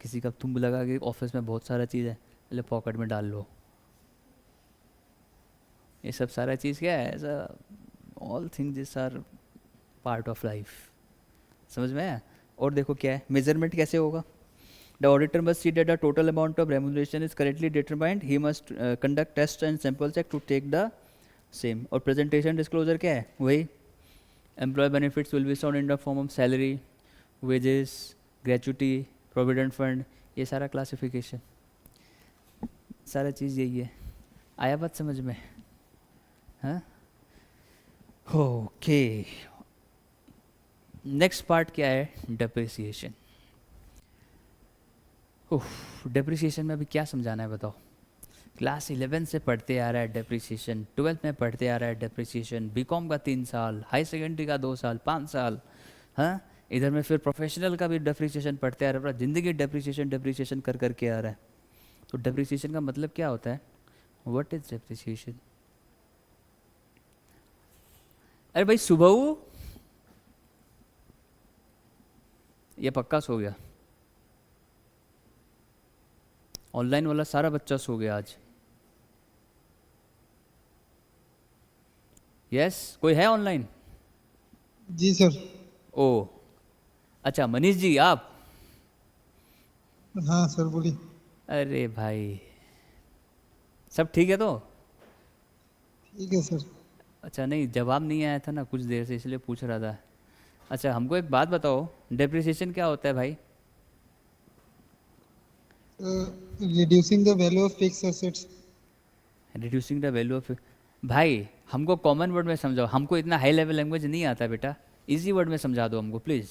किसी का तुम लगा कि ऑफिस में बहुत सारा चीज़ है, पहले पॉकेट में डाल लो, ये सब सारा चीज़ क्या है? ऐसा all thing this are part of life, समझ में आया? और देखो क्या है, मेजरमेंट कैसे होगा? The auditor must see that the total amount of remuneration is correctly determined, he must conduct test and sample check to take the same. और प्रेजेंटेशन डिस्क्लोजर क्या है? वही employee benefits will be shown in the form of salary, wages, gratuity, provident fund, ये सारा classification, सारा चीज़ यही है। आया बात समझ में? हाँ, ओके। नेक्स्ट पार्ट क्या है? डेप्रिसिएशन। उफ, डेप्रिसिएशन में अभी क्या समझाना है बताओ? क्लास 11 से पढ़ते आ रहा है डेप्रिसिएशन, 12th में पढ़ते आ रहा है डेप्रिसिएशन, बीकॉम का 3 साल, हाई सेकेंडरी का 2 साल, 5 साल, हाँ, इधर में फिर प्रोफेशनल का भी डेप्रिसिएशन पढ़ते आ रहा है, पूरा ज़िंदगी डेप्रिसिएशन डेप्रिसिएशन कर करके आ रहा है। तो डेप्रिसिएशन का मतलब क्या होता है? What is depreciation? अरे भाई सुबह ये पक्का सो गया, ऑनलाइन वाला सारा बच्चा सो गया आज। यस, कोई है ऑनलाइन? जी सर। ओ अच्छा, मनीष जी आप? हाँ सर बोलिए। अरे भाई सब ठीक है तो? ठीक है सर। अच्छा, नहीं जवाब नहीं आया था ना कुछ देर से, इसलिए पूछ रहा था। अच्छा, हमको एक बात बताओ, डेप्रिसिएशन क्या होता है भाई? Reducing the value of fix assets. Reducing the value of, भाई हमको कॉमन वर्ड में समझाओ, हमको इतना हाई लेवल लैंग्वेज नहीं आता बेटा, इजी वर्ड में समझा दो हमको प्लीज़।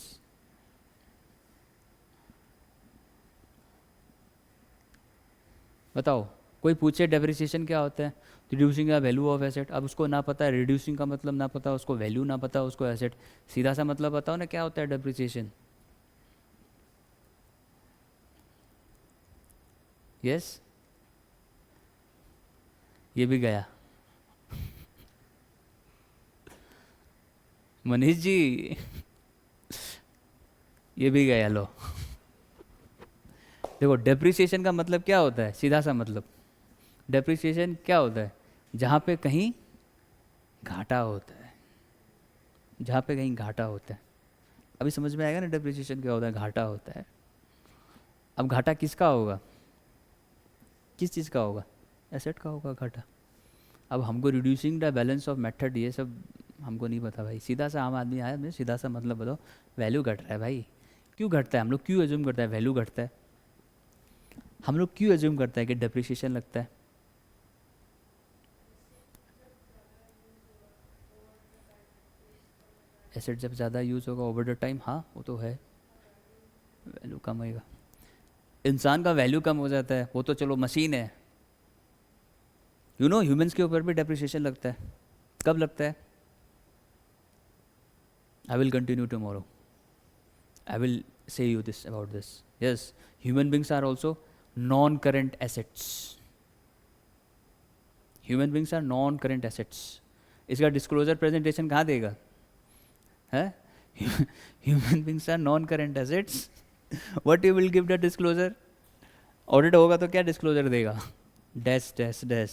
बताओ, कोई पूछे डेप्रिसिएशन क्या होता है, reducing the value of asset, अब उसको ना पता है रिड्यूसिंग का मतलब, ना पता उसको वैल्यू, ना पता उसको एसेट, सीधा सा मतलब बताओ ना क्या होता है डेप्रिसिएशन? यस, ये भी गया। मनीष जी ये भी गया लो। देखो डेप्रिसिएशन का मतलब क्या होता है, सीधा सा मतलब, डेप्रिसिएशन क्या होता है? जहाँ पे कहीं घाटा होता है, जहाँ पे कहीं घाटा होता है। अभी समझ में आएगा ना डेप्रिसिएशन क्या होता है? घाटा होता है। अब घाटा किसका होगा? किस चीज़ का होगा? एसेट का होगा घाटा। अब हमको reducing the balance of method ये सब हमको नहीं पता भाई, सीधा सा आम आदमी आया, मैं सीधा सा मतलब बताओ, वैल्यू घट रहा है भाई। क्यों घटता है? हम लोग क्यों एज्यूम करता है वैल्यू घटता है? हम लोग क्यों एज्यूम करता है कि डेप्रिसिएशन लगता है? एसेट जब ज़्यादा यूज़ होगा ओवर द टाइम, हाँ वो तो है, वैल्यू कम होएगा। इंसान का वैल्यू कम हो जाता है, वो तो चलो मशीन है। यू नो ह्यूमंस के ऊपर भी डेप्रिसिएशन लगता है। कब लगता है? आई will continue tomorrow, I will say you this about this. Yes, human beings are also non-current assets. Human beings are non-current assets. इसका डिस्क्लोजर प्रेजेंटेशन कहाँ देगा? है human beings are non current assets, what you will give the disclosure? Audit होगा तो क्या disclosure देगा? Dash dash dash.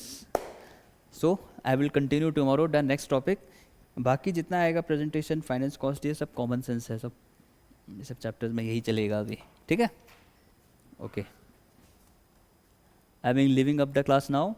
So I will continue tomorrow the next topic. बाकी जितना आएगा प्रेजेंटेशन, फाइनेंस कॉस्ट, ये सब कॉमन सेंस है, सब ये सब चैप्टर्स में यही चलेगा अभी, ठीक है? Okay, I am living up the class now.